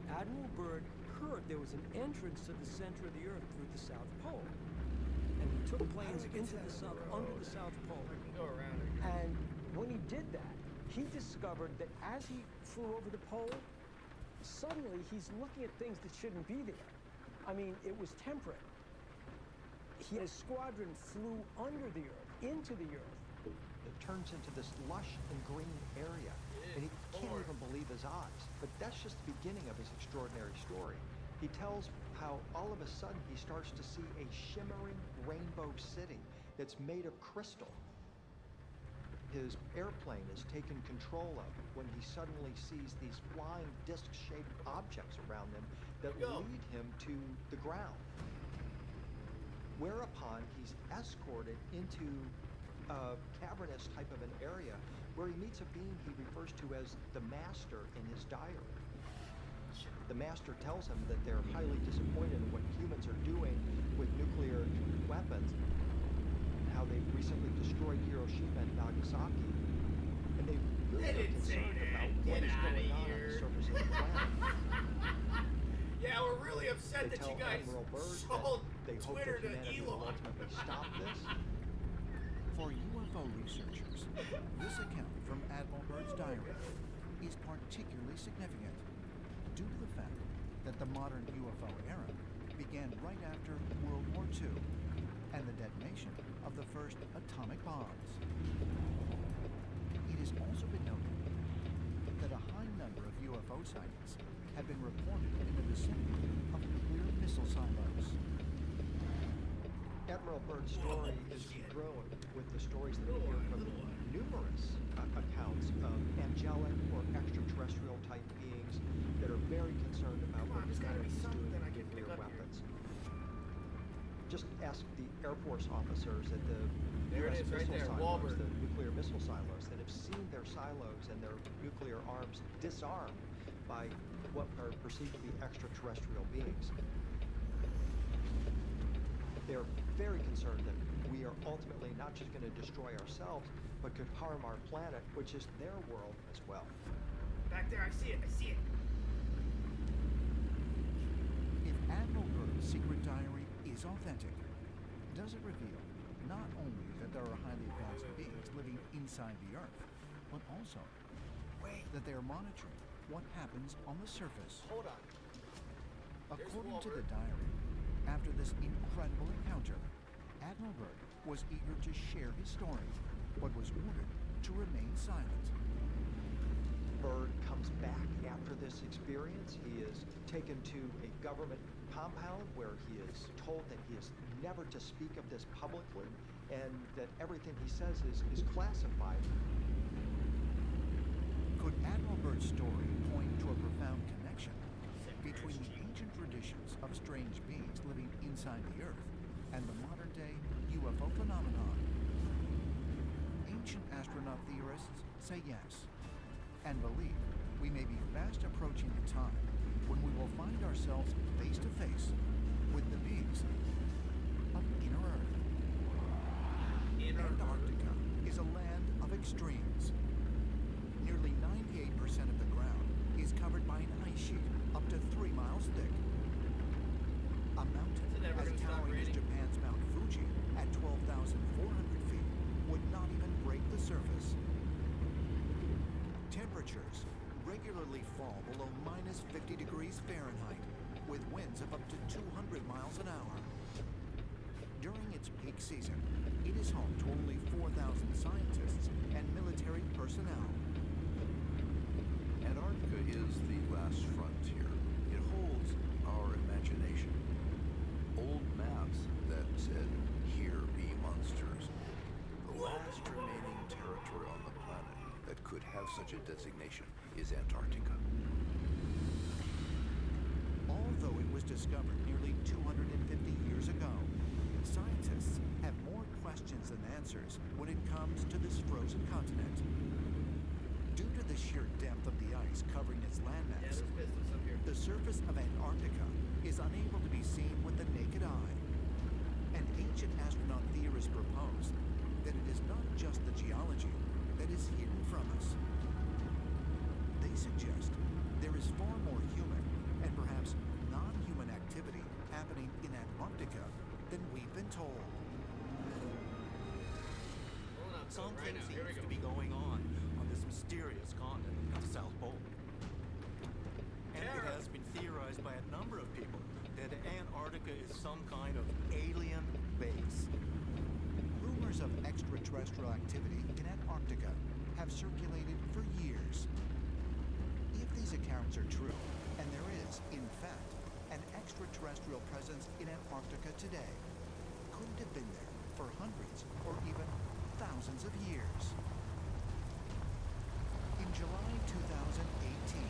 Admiral Byrd heard there was an entrance to the center of the Earth through the South Pole. And he took planes into the South, under the South Pole. Go around it. And when he did that, he discovered that as he flew over the pole, suddenly he's looking at things that shouldn't be there. I mean, it was temperate. His squadron flew under the Earth, into the Earth. It turns into this lush and green area, and he can't even believe his eyes. But that's just the beginning of his extraordinary story. He tells how all of a sudden he starts to see a shimmering rainbow city that's made of crystal. His airplane is taken control of when he suddenly sees these flying disc-shaped objects around him that lead him to the ground. Whereupon he's escorted into a cavernous type of an area where he meets a being he refers to as the Master in his diary. The Master tells him that they're highly disappointed in what humans are doing with nuclear weapons, and how they've recently destroyed Hiroshima and Nagasaki. And they really are concerned about what is going on the surface of the planet. Yeah, we're really upset They that you tell guys Admiral Byrd sold that they hope Twitter that to humanity will Elon. ultimately stop this. For UFO researchers, this account from Admiral Byrd's diary is particularly significant due to the fact that the modern UFO era began right after World War II and the detonation of the first atomic bombs. It has also been noted that a high number of UFO sightings have been reported in the vicinity of nuclear missile silos. At Admiral Byrd's story is congruent with the stories that we hear from numerous accounts of angelic or extraterrestrial type beings that are very concerned about what humanity is doing with nuclear weapons. Just ask the Air Force officers at the U.S. missile silos, the nuclear missile silos, that have seen their silos and their nuclear arms disarmed by what are perceived to be extraterrestrial beings. They're very concerned that we are ultimately not just going to destroy ourselves, but could harm our planet, which is their world as well. Back there, I see it, I see it. If Admiral Byrd's secret diary is authentic, does it reveal not only that there are highly advanced beings living inside the Earth, but also that they are monitoring what happens on the surface? Hold on. According to the diary, after this incredible encounter, Admiral Byrd was eager to share his story, but was ordered to remain silent. Byrd comes back after this experience. He is taken to a government compound where he is told that he is never to speak of this publicly and that everything he says is classified. Could Admiral Byrd's story point to a profound connection between the ancient traditions of strange beings living inside the Earth and the modern-day UFO phenomenon? Ancient astronaut theorists say yes, and believe we may be fast approaching the time when we will find ourselves face to face with the beings of inner Earth. Antarctica is a land of extremes. Nearly 98% of the ground is covered by an ice sheet up to 3 miles thick. A mountain as towering as Japan's Mount Fuji at 12,400 feet would not even break the surface. Temperatures regularly fall below minus 50 degrees Fahrenheit, with winds of up to 200 miles an hour. During its peak season, it is home to only 4,000 scientists and military personnel. Antarctica is the last frontier. It holds our imagination. Old maps that said, "Here be monsters." The last remaining territory on the planet that could have such a designation is Antarctica. Although it was discovered nearly 250 years ago, scientists have more questions than answers when it comes to this frozen continent. Due to the sheer depth of the ice covering its landmass, the surface of Antarctica is unable to be seen with the naked eye. And ancient astronaut theorists propose that it is not just the geology that is hidden from us. They suggest there is far more human and perhaps non-human activity happening in Antarctica than we've been told. Something seems to be going on this mysterious continent of the South Pole. And it has been theorized by a number of people that Antarctica is some kind of alien base. Rumors of extraterrestrial activity in Antarctica have circulated for years. If these accounts are true, and there is, in fact, an extraterrestrial presence in Antarctica today, could it have been there for hundreds or even thousands of years? In July 2018,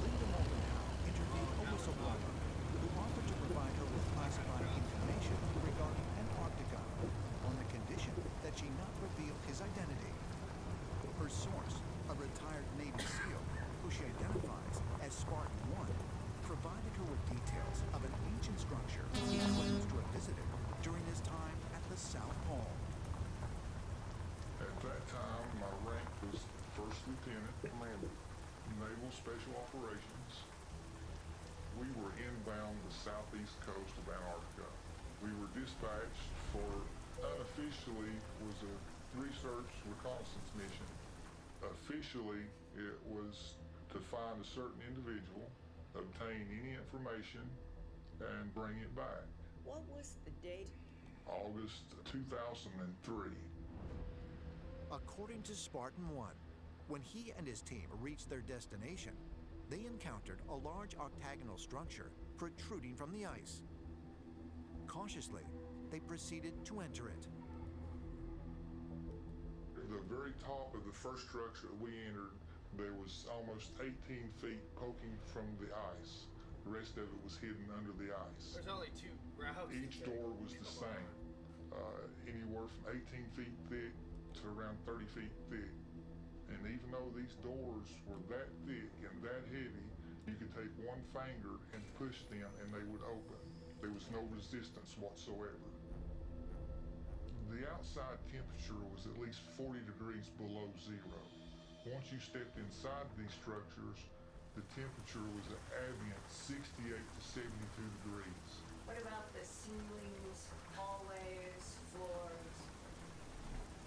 Linda Moldenhau interviewed a whistleblower who offered to provide her with classified information regarding Antarctica on the condition that she not reveal his identity. Her source, a retired Navy SEAL who she identifies as Spartan 1, provided her with details of an ancient structure he claims to have visited during his time at the South Pole. At that time, my rank was First Lieutenant, Commander, Naval Special Operations. We were inbound the southeast coast of Antarctica. We were dispatched for, unofficially, was a research reconnaissance mission. Officially, it was to find a certain individual, obtain any information, and bring it back. What was the date? August 2003. According to Spartan 1, when he and his team reached their destination, they encountered a large octagonal structure protruding from the ice. Cautiously, they proceeded to enter it. The very top of the first structure that we entered, there was almost 18 feet poking from the ice. The rest of it was hidden under the ice. There's only 2 routes. Each door was the same, anywhere from 18 feet thick to around 30 feet thick. And even though these doors were that thick and that heavy, you could take one finger and push them and they would open. There was no resistance whatsoever. The outside temperature was at least 40 degrees below zero. Once you stepped inside these structures, the temperature was an ambient 68 to 72 degrees. What about the ceilings, hallways, floors?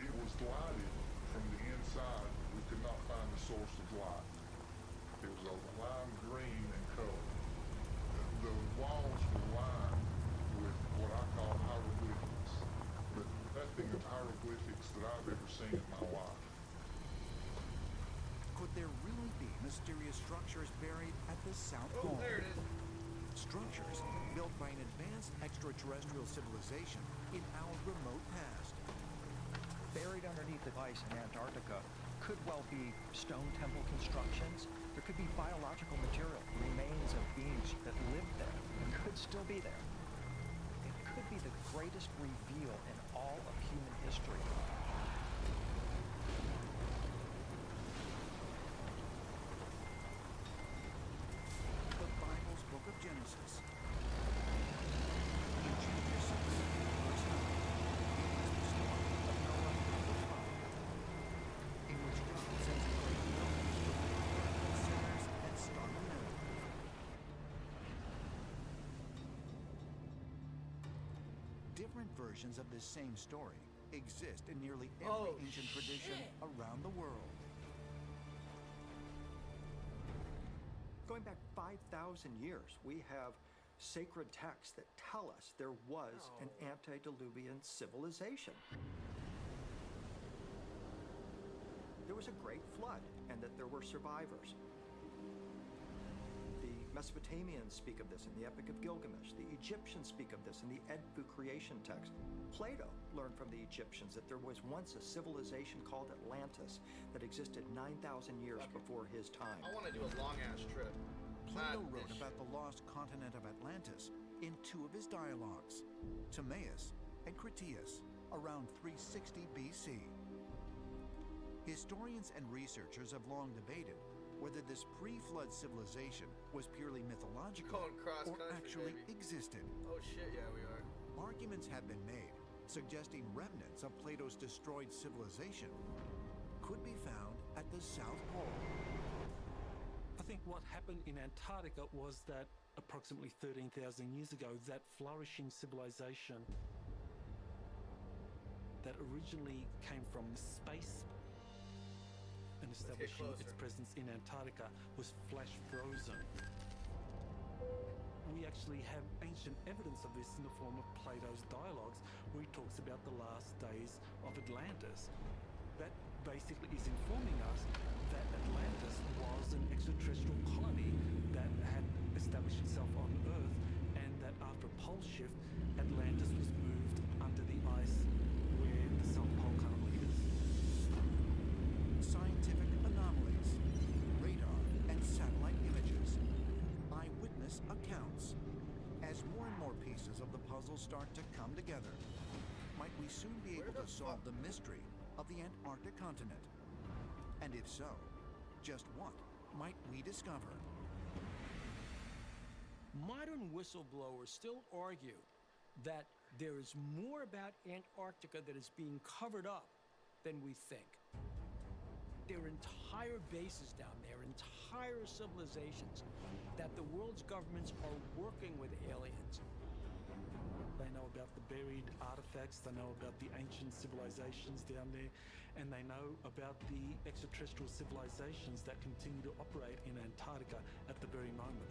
It was lighted from the inside. We could not find the source of light. It was a lime green in color. The walls were lined with what I call hieroglyphics, but nothing of hieroglyphics that I've ever seen in my life. Could there really be mysterious structures buried at the South Pole? There it is. Structures built by an advanced extraterrestrial civilization in our remote past. Buried underneath the ice in Antarctica could well be stone temple constructions. There could be biological material, remains of beings that lived there and could still be there. It could be the greatest reveal in all of human history. The Bible's book of Genesis. Different versions of this same story exist in nearly every ancient tradition around the world. Going back 5,000 years, we have sacred texts that tell us there was an antediluvian civilization. There was a great flood and that there were survivors. The Mesopotamians speak of this in the Epic of Gilgamesh. The Egyptians speak of this in the Edfu creation text. Plato learned from the Egyptians that there was once a civilization called Atlantis that existed 9,000 years before his time. I want to do a long-ass trip. Plato wrote about the lost continent of Atlantis in 2 of his dialogues, Timaeus and Critias, around 360 BC. Historians and researchers have long debated whether this pre-flood civilization was purely mythological or actually existed. Oh shit, yeah, we are. Arguments have been made suggesting remnants of Plato's destroyed civilization could be found at the South Pole. I think what happened in Antarctica was that approximately 13,000 years ago, that flourishing civilization that originally came from space and establishing its presence in Antarctica was flash frozen. We actually have ancient evidence of this in the form of Plato's dialogues, where he talks about the last days of Atlantis. That basically is informing us that Atlantis was an extraterrestrial colony that had established itself on Earth, and that after a pole shift, Atlantis was moved under the ice where the South Pole currently is. Scientific anomalies, radar and satellite images, eyewitness accounts. As more and more pieces of the puzzle start to come together, might we soon be able to solve the mystery of the Antarctic continent? And if so, just what might we discover? Modern whistleblowers still argue that there is more about Antarctica that is being covered up than we think. There are entire bases down there, entire civilizations, that the world's governments are working with aliens. They know about the buried artifacts, they know about the ancient civilizations down there, and they know about the extraterrestrial civilizations that continue to operate in Antarctica at the very moment.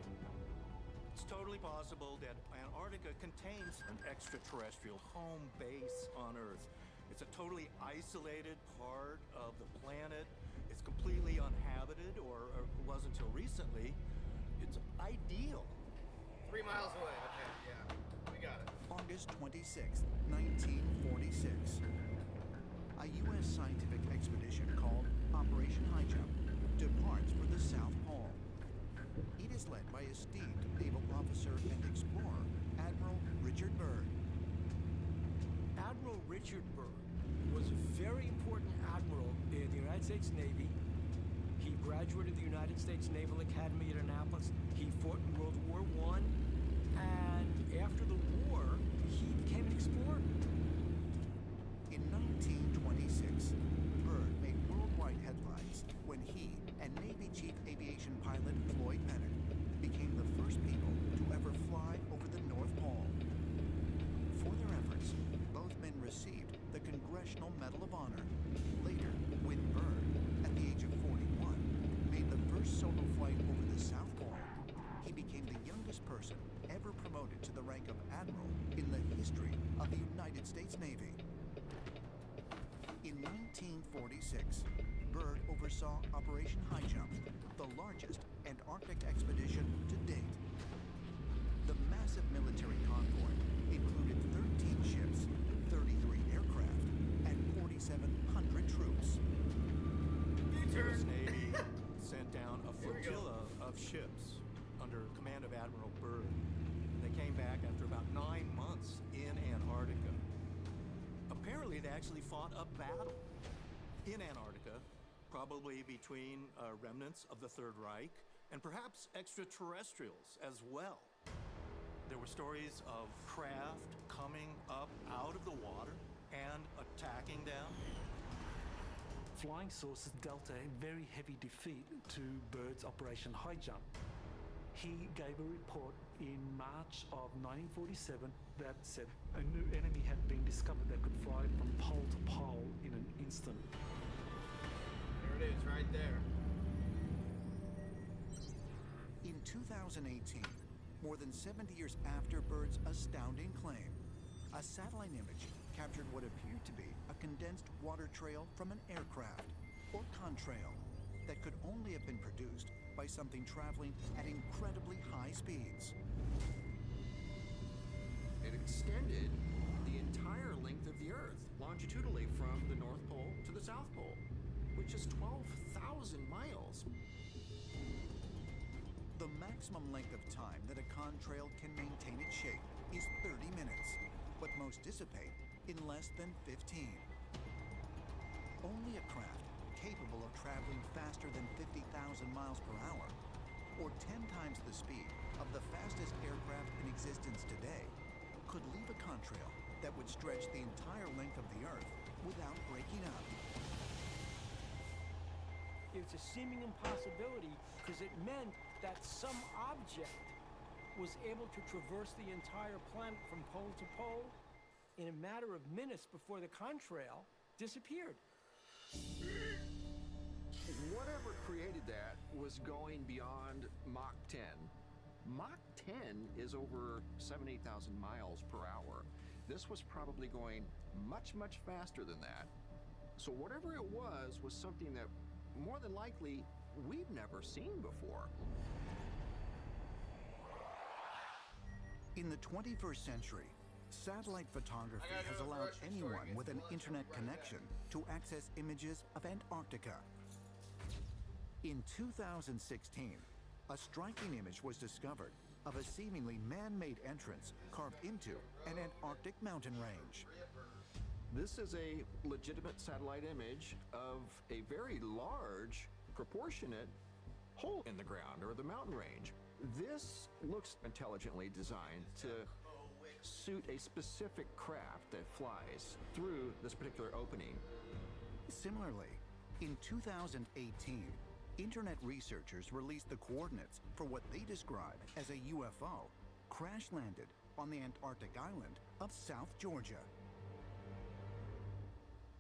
It's totally possible that Antarctica contains an extraterrestrial home base on Earth. It's a totally isolated part of the planet. It's completely uninhabited, or was until recently. It's ideal. 3 miles away. Okay, yeah. We got got it. August 26, 1946. A U.S. scientific expedition called Operation High Jump departs for the South Pole. It is led by esteemed naval officer and explorer, Admiral Richard Byrd. Admiral Richard Byrd was a very important admiral in the United States Navy. He graduated the United States Naval Academy at Annapolis. He fought in World War I, and after the war, he became an explorer. In 1926, Byrd made worldwide headlines when he and Navy Chief Aviation Pilot Floyd Bennett became the first people to ever fly over the North Pole. For their efforts, both men received the Congressional Medal of Honor. Later, when Byrd, at the age of 41, made the first solo flight over the South Pole, he became the youngest person ever promoted to the rank of Admiral in the history of the United States Navy. In 1946, Byrd oversaw Operation High Jump, the largest Antarctic expedition to date. The massive military convoy included 13 ships, 33 aircraft, and 4,700 troops. The U.S. Navy sent down a flotilla of ships under command of Admiral Byrd. They came back after about 9 months in Antarctica. Apparently, they actually fought a battle in Antarctica, probably between remnants of the Third Reich and perhaps extraterrestrials as well. There were stories of craft coming up out of the water and attacking them. Flying saucers dealt a very heavy defeat to Byrd's Operation High Jump. He gave a report in March of 1947 that said a new enemy had been discovered that could fly from pole to pole in an instant. There it is, right there. In 2018, more than 70 years after Byrd's astounding claim, a satellite image captured what appeared to be a condensed water trail from an aircraft, or contrail, that could only have been produced by something traveling at incredibly high speeds. It extended the entire length of the Earth, longitudinally from the North Pole to the South Pole, which is 12,000 miles. The maximum length of time that a contrail can maintain its shape is 30 minutes, but most dissipate in less than 15. Only a craft capable of traveling faster than 50,000 miles per hour, or 10 times the speed of the fastest aircraft in existence today, could leave a contrail that would stretch the entire length of the Earth without breaking up. It's a seeming impossibility because it meant that some object was able to traverse the entire planet from pole to pole in a matter of minutes before the contrail disappeared. Whatever created that was going beyond Mach 10. Mach 10 is over 8,000 miles per hour. This was probably going much, much faster than that. So whatever it was something that more than likely we've never seen before. In the 21st century, satellite photography has allowed anyone with an internet connection to access images of Antarctica. In 2016, a striking image was discovered of a seemingly man-made entrance carved into an Antarctic mountain range. This is a legitimate satellite image of a very large, proportionate hole in the ground, or the mountain range. This looks intelligently designed to suit a specific craft that flies through this particular opening. Similarly, in 2018, internet researchers released the coordinates for what they describe as a UFO crash-landed on the Antarctic island of South Georgia.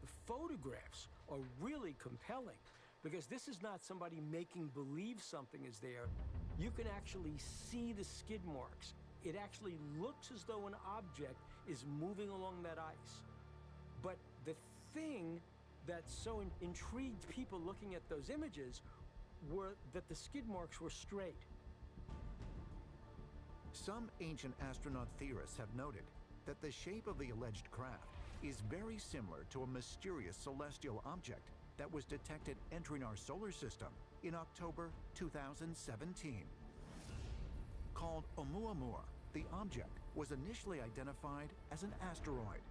The photographs are really compelling because this is not somebody making believe something is there. You can actually see the skid marks. It actually looks as though an object is moving along that ice. But the thing that so intrigued people looking at those images were that the skid marks were straight. Some ancient astronaut theorists have noted that the shape of the alleged craft is very similar to a mysterious celestial object that was detected entering our solar system in October 2017. Called Oumuamua, the object was initially identified as an asteroid,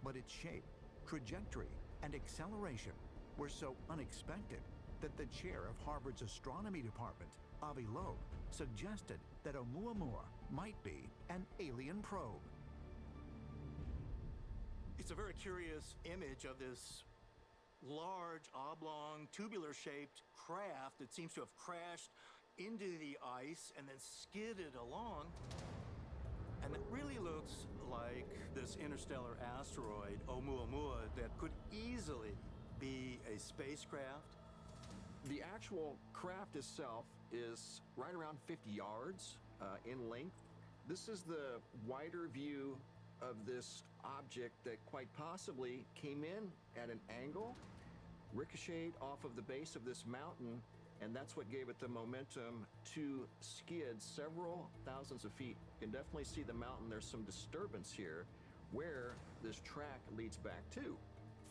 but its shape, trajectory, and acceleration were so unexpected that the chair of Harvard's astronomy department, Avi Loeb, suggested that Oumuamua might be an alien probe. It's a very curious image of this large, oblong, tubular-shaped craft that seems to have crashed into the ice and then skidded along. And it really looks like this interstellar asteroid, Oumuamua, that could easily be a spacecraft. The actual craft itself is right around 50 yards in length. This is the wider view of this object that quite possibly came in at an angle, ricocheted off of the base of this mountain, and that's what gave it the momentum to skid several thousands of feet. You can definitely see the mountain. There's some disturbance here where this track leads back to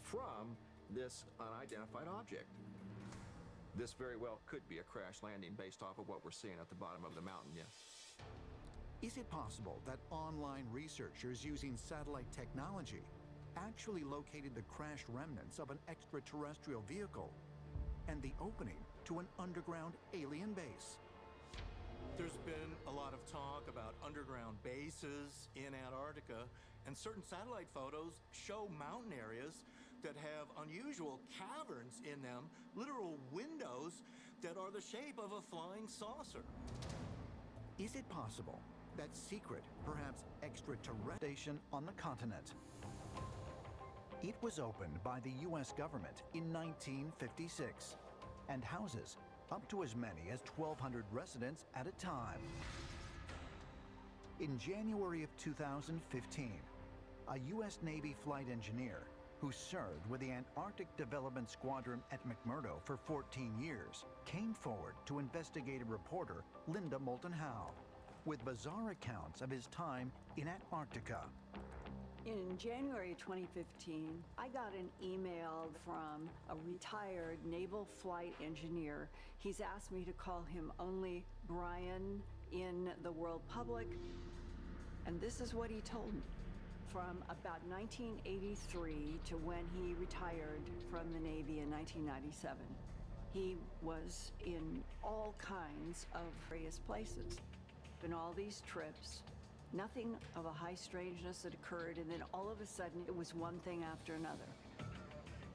from this unidentified object. This very well could be a crash landing based off of what we're seeing at the bottom of the mountain, yes. Is it possible that online researchers using satellite technology actually located the crashed remnants of an extraterrestrial vehicle and the opening to an underground alien base? There's been a lot of talk about underground bases in Antarctica, and certain satellite photos show mountain areas that have unusual caverns in them, literal windows that are the shape of a flying saucer. Is it possible that secret, perhaps extraterrestrial station on the continent? It was opened by the U.S. government in 1956 and houses up to as many as 1,200 residents at a time. In January of 2015, a U.S. Navy flight engineer who served with the Antarctic Development Squadron at McMurdo for 14 years, came forward to investigative reporter Linda Moulton Howe with bizarre accounts of his time in Antarctica. In January 2015, I got an email from a retired naval flight engineer. He's asked me to call him only Brian in the world public, and this is what he told me. From about 1983 to when he retired from the Navy in 1997, he was in all kinds of various places. In all these trips, nothing of a high strangeness had occurred, and then all of a sudden it was one thing after another.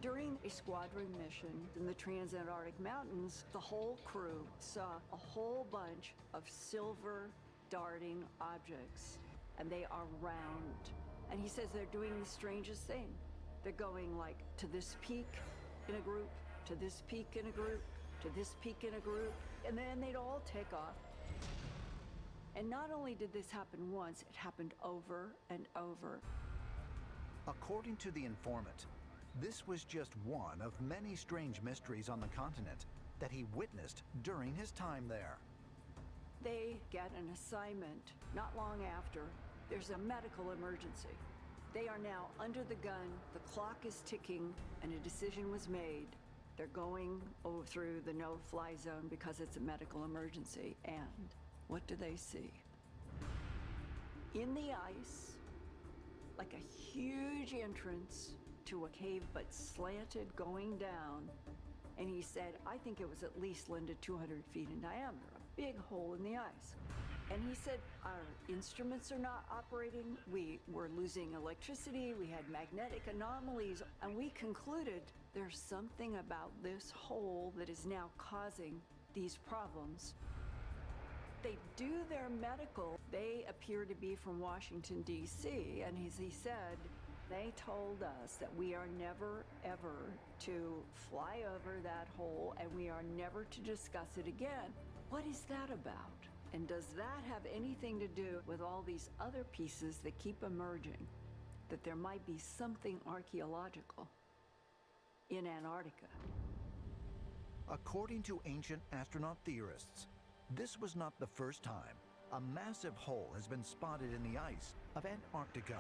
During a squadron mission in the Transantarctic Mountains, the whole crew saw a whole bunch of silver darting objects, and they are round. And he says they're doing the strangest thing. They're going like to this peak in a group, to this peak in a group, to this peak in a group, and then they'd all take off. And not only did this happen once, it happened over and over. According to the informant, this was just one of many strange mysteries on the continent that he witnessed during his time there. They get an assignment not long after. There's a medical emergency. They are now under the gun, the clock is ticking, and a decision was made. They're going over through the no-fly zone because it's a medical emergency. And what do they see? In the ice, like a huge entrance to a cave but slanted going down, and he said, I think it was at least, Linda, 200 feet in diameter, a big hole in the ice. And he said, our instruments are not operating, we were losing electricity, we had magnetic anomalies, and we concluded there's something about this hole that is now causing these problems. They do their medical. They appear to be from Washington, D.C., and as he said, they told us that we are never, ever to fly over that hole, and we are never to discuss it again. What is that about? And does that have anything to do with all these other pieces that keep emerging, that there might be something archaeological in Antarctica? According to ancient astronaut theorists, this was not the first time a massive hole has been spotted in the ice of Antarctica.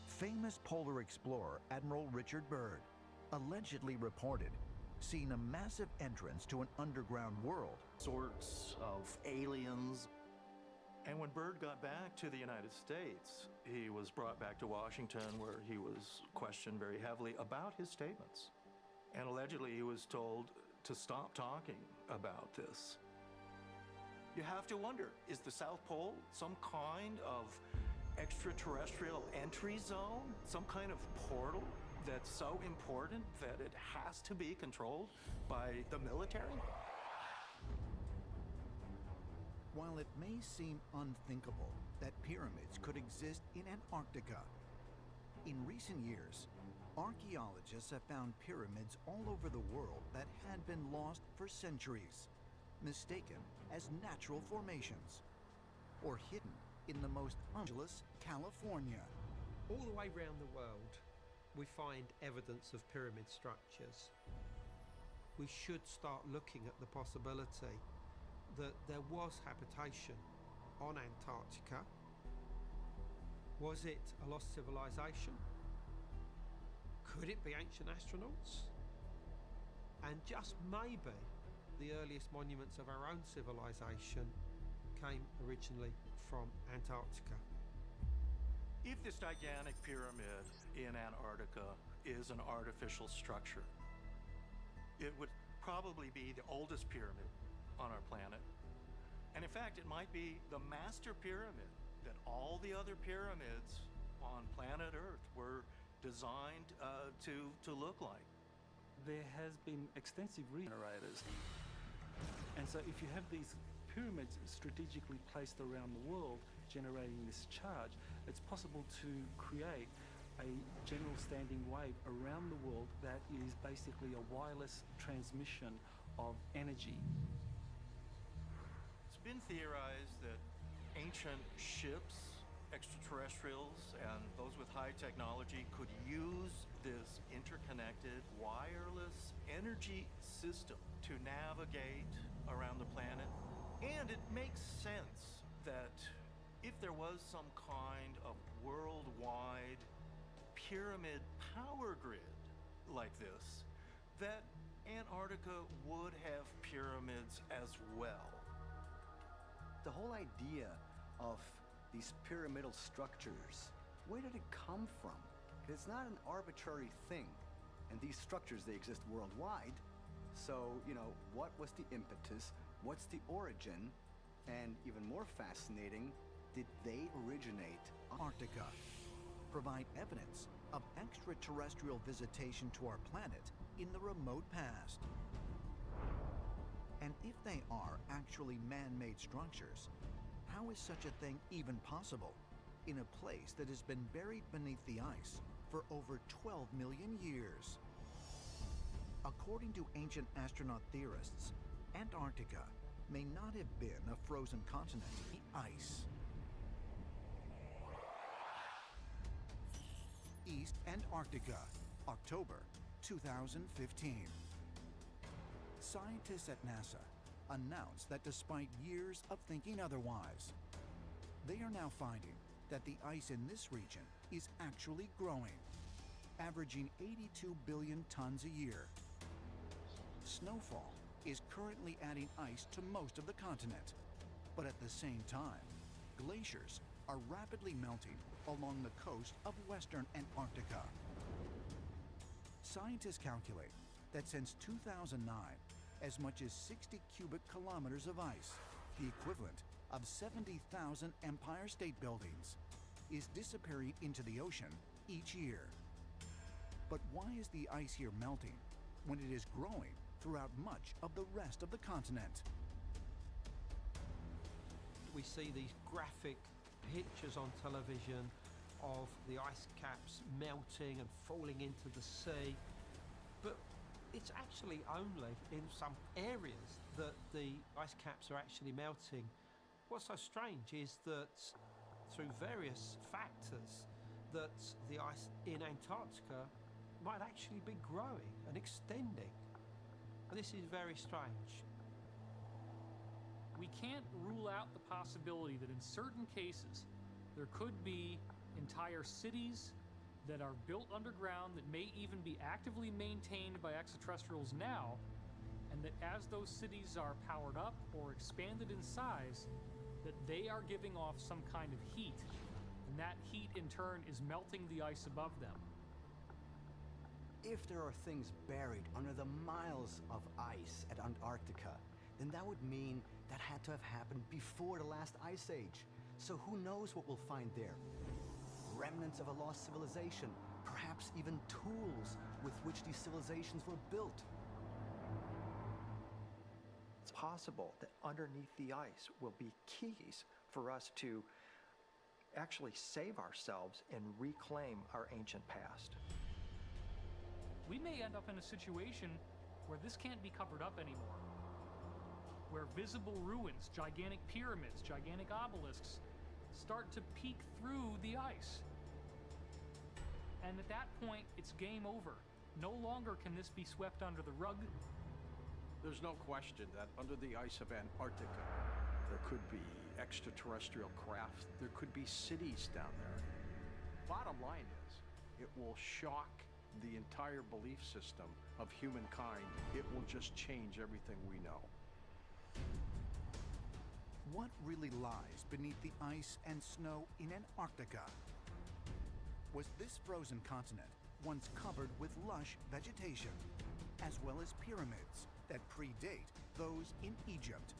Famous polar explorer Admiral Richard Byrd allegedly reported seeing a massive entrance to an underground world. Sorts of aliens. And when Byrd got back to the United States, he was brought back to Washington where he was questioned very heavily about his statements. And allegedly he was told to stop talking about this. You have to wonder, is the South Pole some kind of extraterrestrial entry zone? Some kind of portal that's so important that it has to be controlled by the military? While it may seem unthinkable that pyramids could exist in Antarctica, in recent years, archaeologists have found pyramids all over the world that had been lost for centuries, mistaken as natural formations, or hidden in the most Angeles, California. All the way around the world, we find evidence of pyramid structures. We should start looking at the possibility that there was habitation on Antarctica. Was it a lost civilization? Could it be ancient astronauts? And just maybe the earliest monuments of our own civilization came originally from Antarctica. If this gigantic pyramid in Antarctica is an artificial structure, it would probably be the oldest pyramid on our planet. And in fact, it might be the master pyramid that all the other pyramids on planet Earth were designed to look like. There has been extensive regenerators. And so if you have these pyramids strategically placed around the world generating this charge, it's possible to create a general standing wave around the world that is basically a wireless transmission of energy. It's been theorized that ancient ships, extraterrestrials, and those with high technology could use this interconnected wireless energy system to navigate around the planet. And it makes sense that if there was some kind of worldwide pyramid power grid like this, that Antarctica would have pyramids as well. The whole idea of these pyramidal structures, where did it come from? It's not an arbitrary thing. And these structures, they exist worldwide. So, what was the impetus? What's the origin? And even more fascinating, did they originate Antarctica? Provide evidence of extraterrestrial visitation to our planet in the remote past. And if they are actually man-made structures, how is such a thing even possible in a place that has been buried beneath the ice for over 12 million years? According to ancient astronaut theorists, Antarctica may not have been a frozen continent, the ice. East Antarctica, October 2015. Scientists at NASA announced that despite years of thinking otherwise, they are now finding that the ice in this region is actually growing, averaging 82 billion tons a year. Snowfall is currently adding ice to most of the continent, but at the same time, glaciers are rapidly melting along the coast of western Antarctica. Scientists calculate that since 2009, as much as 60 cubic kilometers of ice, the equivalent of 70,000 Empire State Buildings, is disappearing into the ocean each year. But why is the ice here melting when it is growing throughout much of the rest of the continent? We see these graphic pictures on television of the ice caps melting and falling into the sea, but it's actually only in some areas that the ice caps are actually melting. What's so strange is that through various factors that the ice in Antarctica might actually be growing and extending. And this is very strange. we can't rule out the possibility that in certain cases there could be entire cities that are built underground that may even be actively maintained by extraterrestrials now, and that as those cities are powered up or expanded in size, that they are giving off some kind of heat, and that heat in turn is melting the ice above them. If there are things buried under the miles of ice at Antarctica, then that would mean that had to have happened before the last ice age. So who knows what we'll find there? Remnants of a lost civilization, perhaps even tools with which these civilizations were built. It's possible that underneath the ice will be keys for us to actually save ourselves and reclaim our ancient past. We may end up in a situation where this can't be covered up anymore, where visible ruins, gigantic pyramids, gigantic obelisks start to peek through the ice. And at that point, it's game over. No longer can this be swept under the rug. There's no question that under the ice of Antarctica, there could be extraterrestrial craft. There could be cities down there. Bottom line is, it will shock the entire belief system of humankind. It will just change everything we know. What really lies beneath the ice and snow in Antarctica? Was this frozen continent once covered with lush vegetation, as well as pyramids that predate those in Egypt?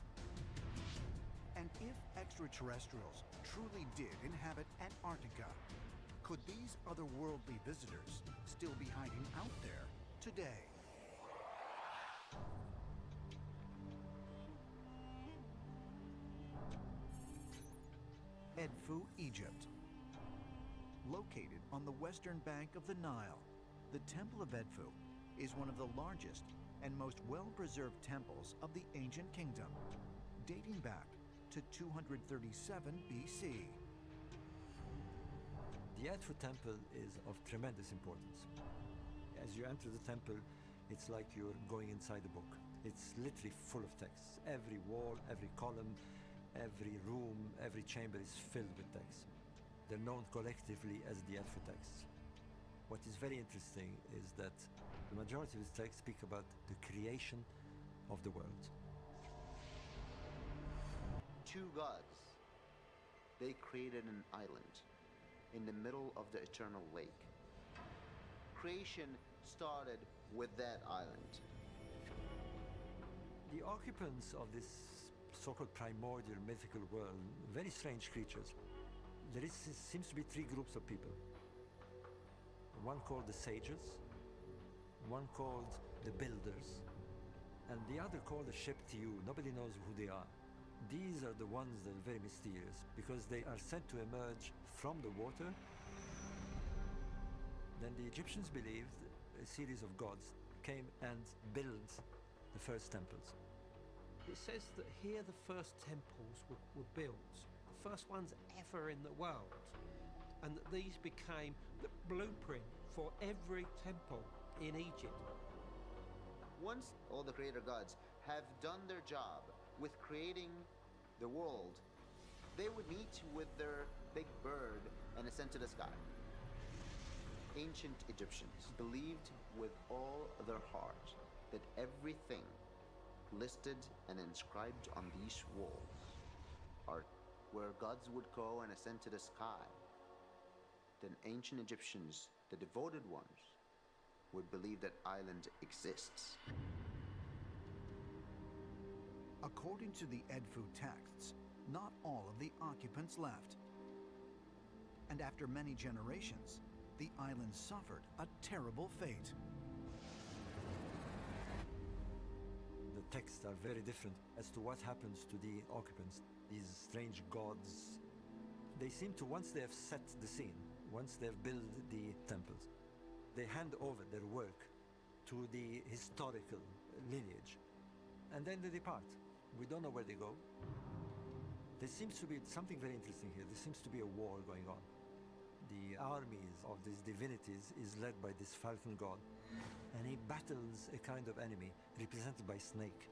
And if extraterrestrials truly did inhabit Antarctica, could these otherworldly visitors still be hiding out there today? Edfu, Egypt. Located on the western bank of the Nile, the Temple of Edfu is one of the largest and most well-preserved temples of the ancient kingdom, dating back to 237 BC. The Edfu temple is of tremendous importance. As you enter the temple, it's like you're going inside a book. It's literally full of texts. Every wall, every column, every room, every chamber is filled with texts. They're known collectively as the Edfu texts. What is very interesting is that the majority of these texts speak about the creation of the world. Two gods, they created an island in the middle of the eternal lake. Creation started with that island. The occupants of this so-called primordial mythical world, very strange creatures. There seems to be three groups of people. One called the sages, one called the builders, and the other called the Sheptiu. Nobody knows who they are. These are the ones that are very mysterious because they are said to emerge from the water. Then the Egyptians believed a series of gods came and built the first temples. It says that here the first temples were built, the first ones ever in the world, and that these became the blueprint for every temple in Egypt. Once all the creator gods have done their job with creating the world, they would meet with their big bird and ascend to the sky. Ancient Egyptians believed with all their heart that everything listed and inscribed on these walls are where gods would go and ascend to the sky. Then ancient Egyptians, the devoted ones, would believe that island exists. According to the Edfu texts, not all of the occupants left. And after many generations, the island suffered a terrible fate. The texts are very different as to what happens to the occupants, these strange gods. They seem to, once they have set the scene, once they have built the temples, they hand over their work to the historical lineage, and then they depart. We don't know where they go. There seems to be something very interesting here. There seems to be a war going on. The armies of these divinities is led by this falcon god, and he battles a kind of enemy represented by snake.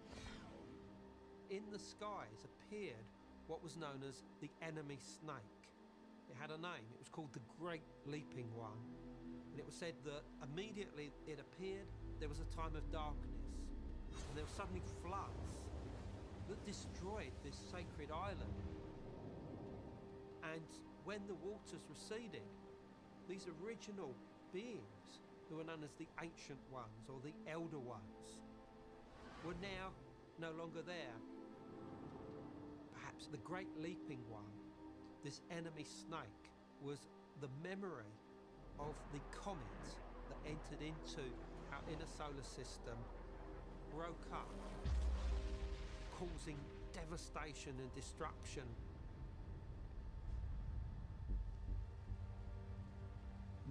in the skies appeared what was known as the enemy snake. It had a name. It was called the Great Leaping One. And it was said that immediately it appeared, there was a time of darkness. And there were suddenly floods that destroyed this sacred island. And when the waters receded, these original beings, who were known as the Ancient Ones or the Elder Ones, were now no longer there. Perhaps the Great Leaping One, this enemy snake, was the memory of the comet that entered into our inner solar system, broke up, causing devastation and destruction.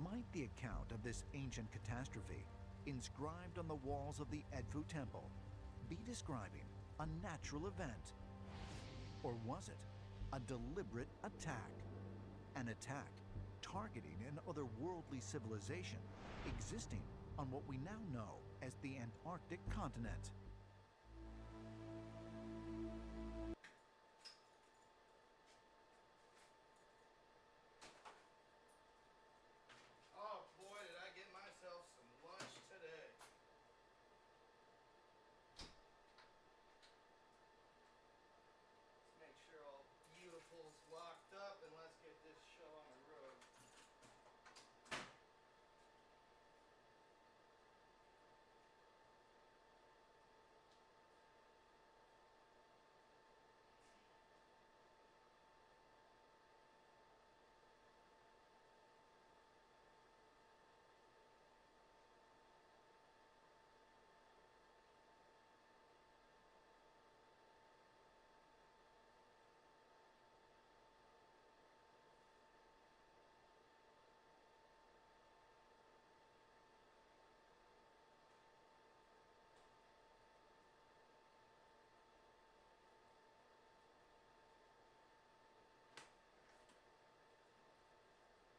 Might the account of this ancient catastrophe, inscribed on the walls of the Edfu Temple, be describing a natural event? Or was it a deliberate attack? An attack targeting an otherworldly civilization existing on what we now know as the Antarctic continent. Oh boy, did I get myself some lunch today. Let's make sure all beautiful's locked up and let's get this show on the road.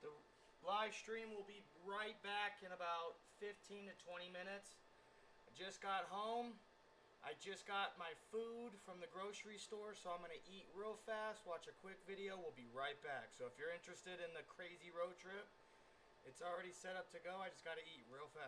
The live stream will be right back in about 15 to 20 minutes. I just got home. I just got my food from the grocery store, so I'm going to eat real fast, watch a quick video. We'll be right back. So if you're interested in the crazy road trip, it's already set up to go. I just got to eat real fast.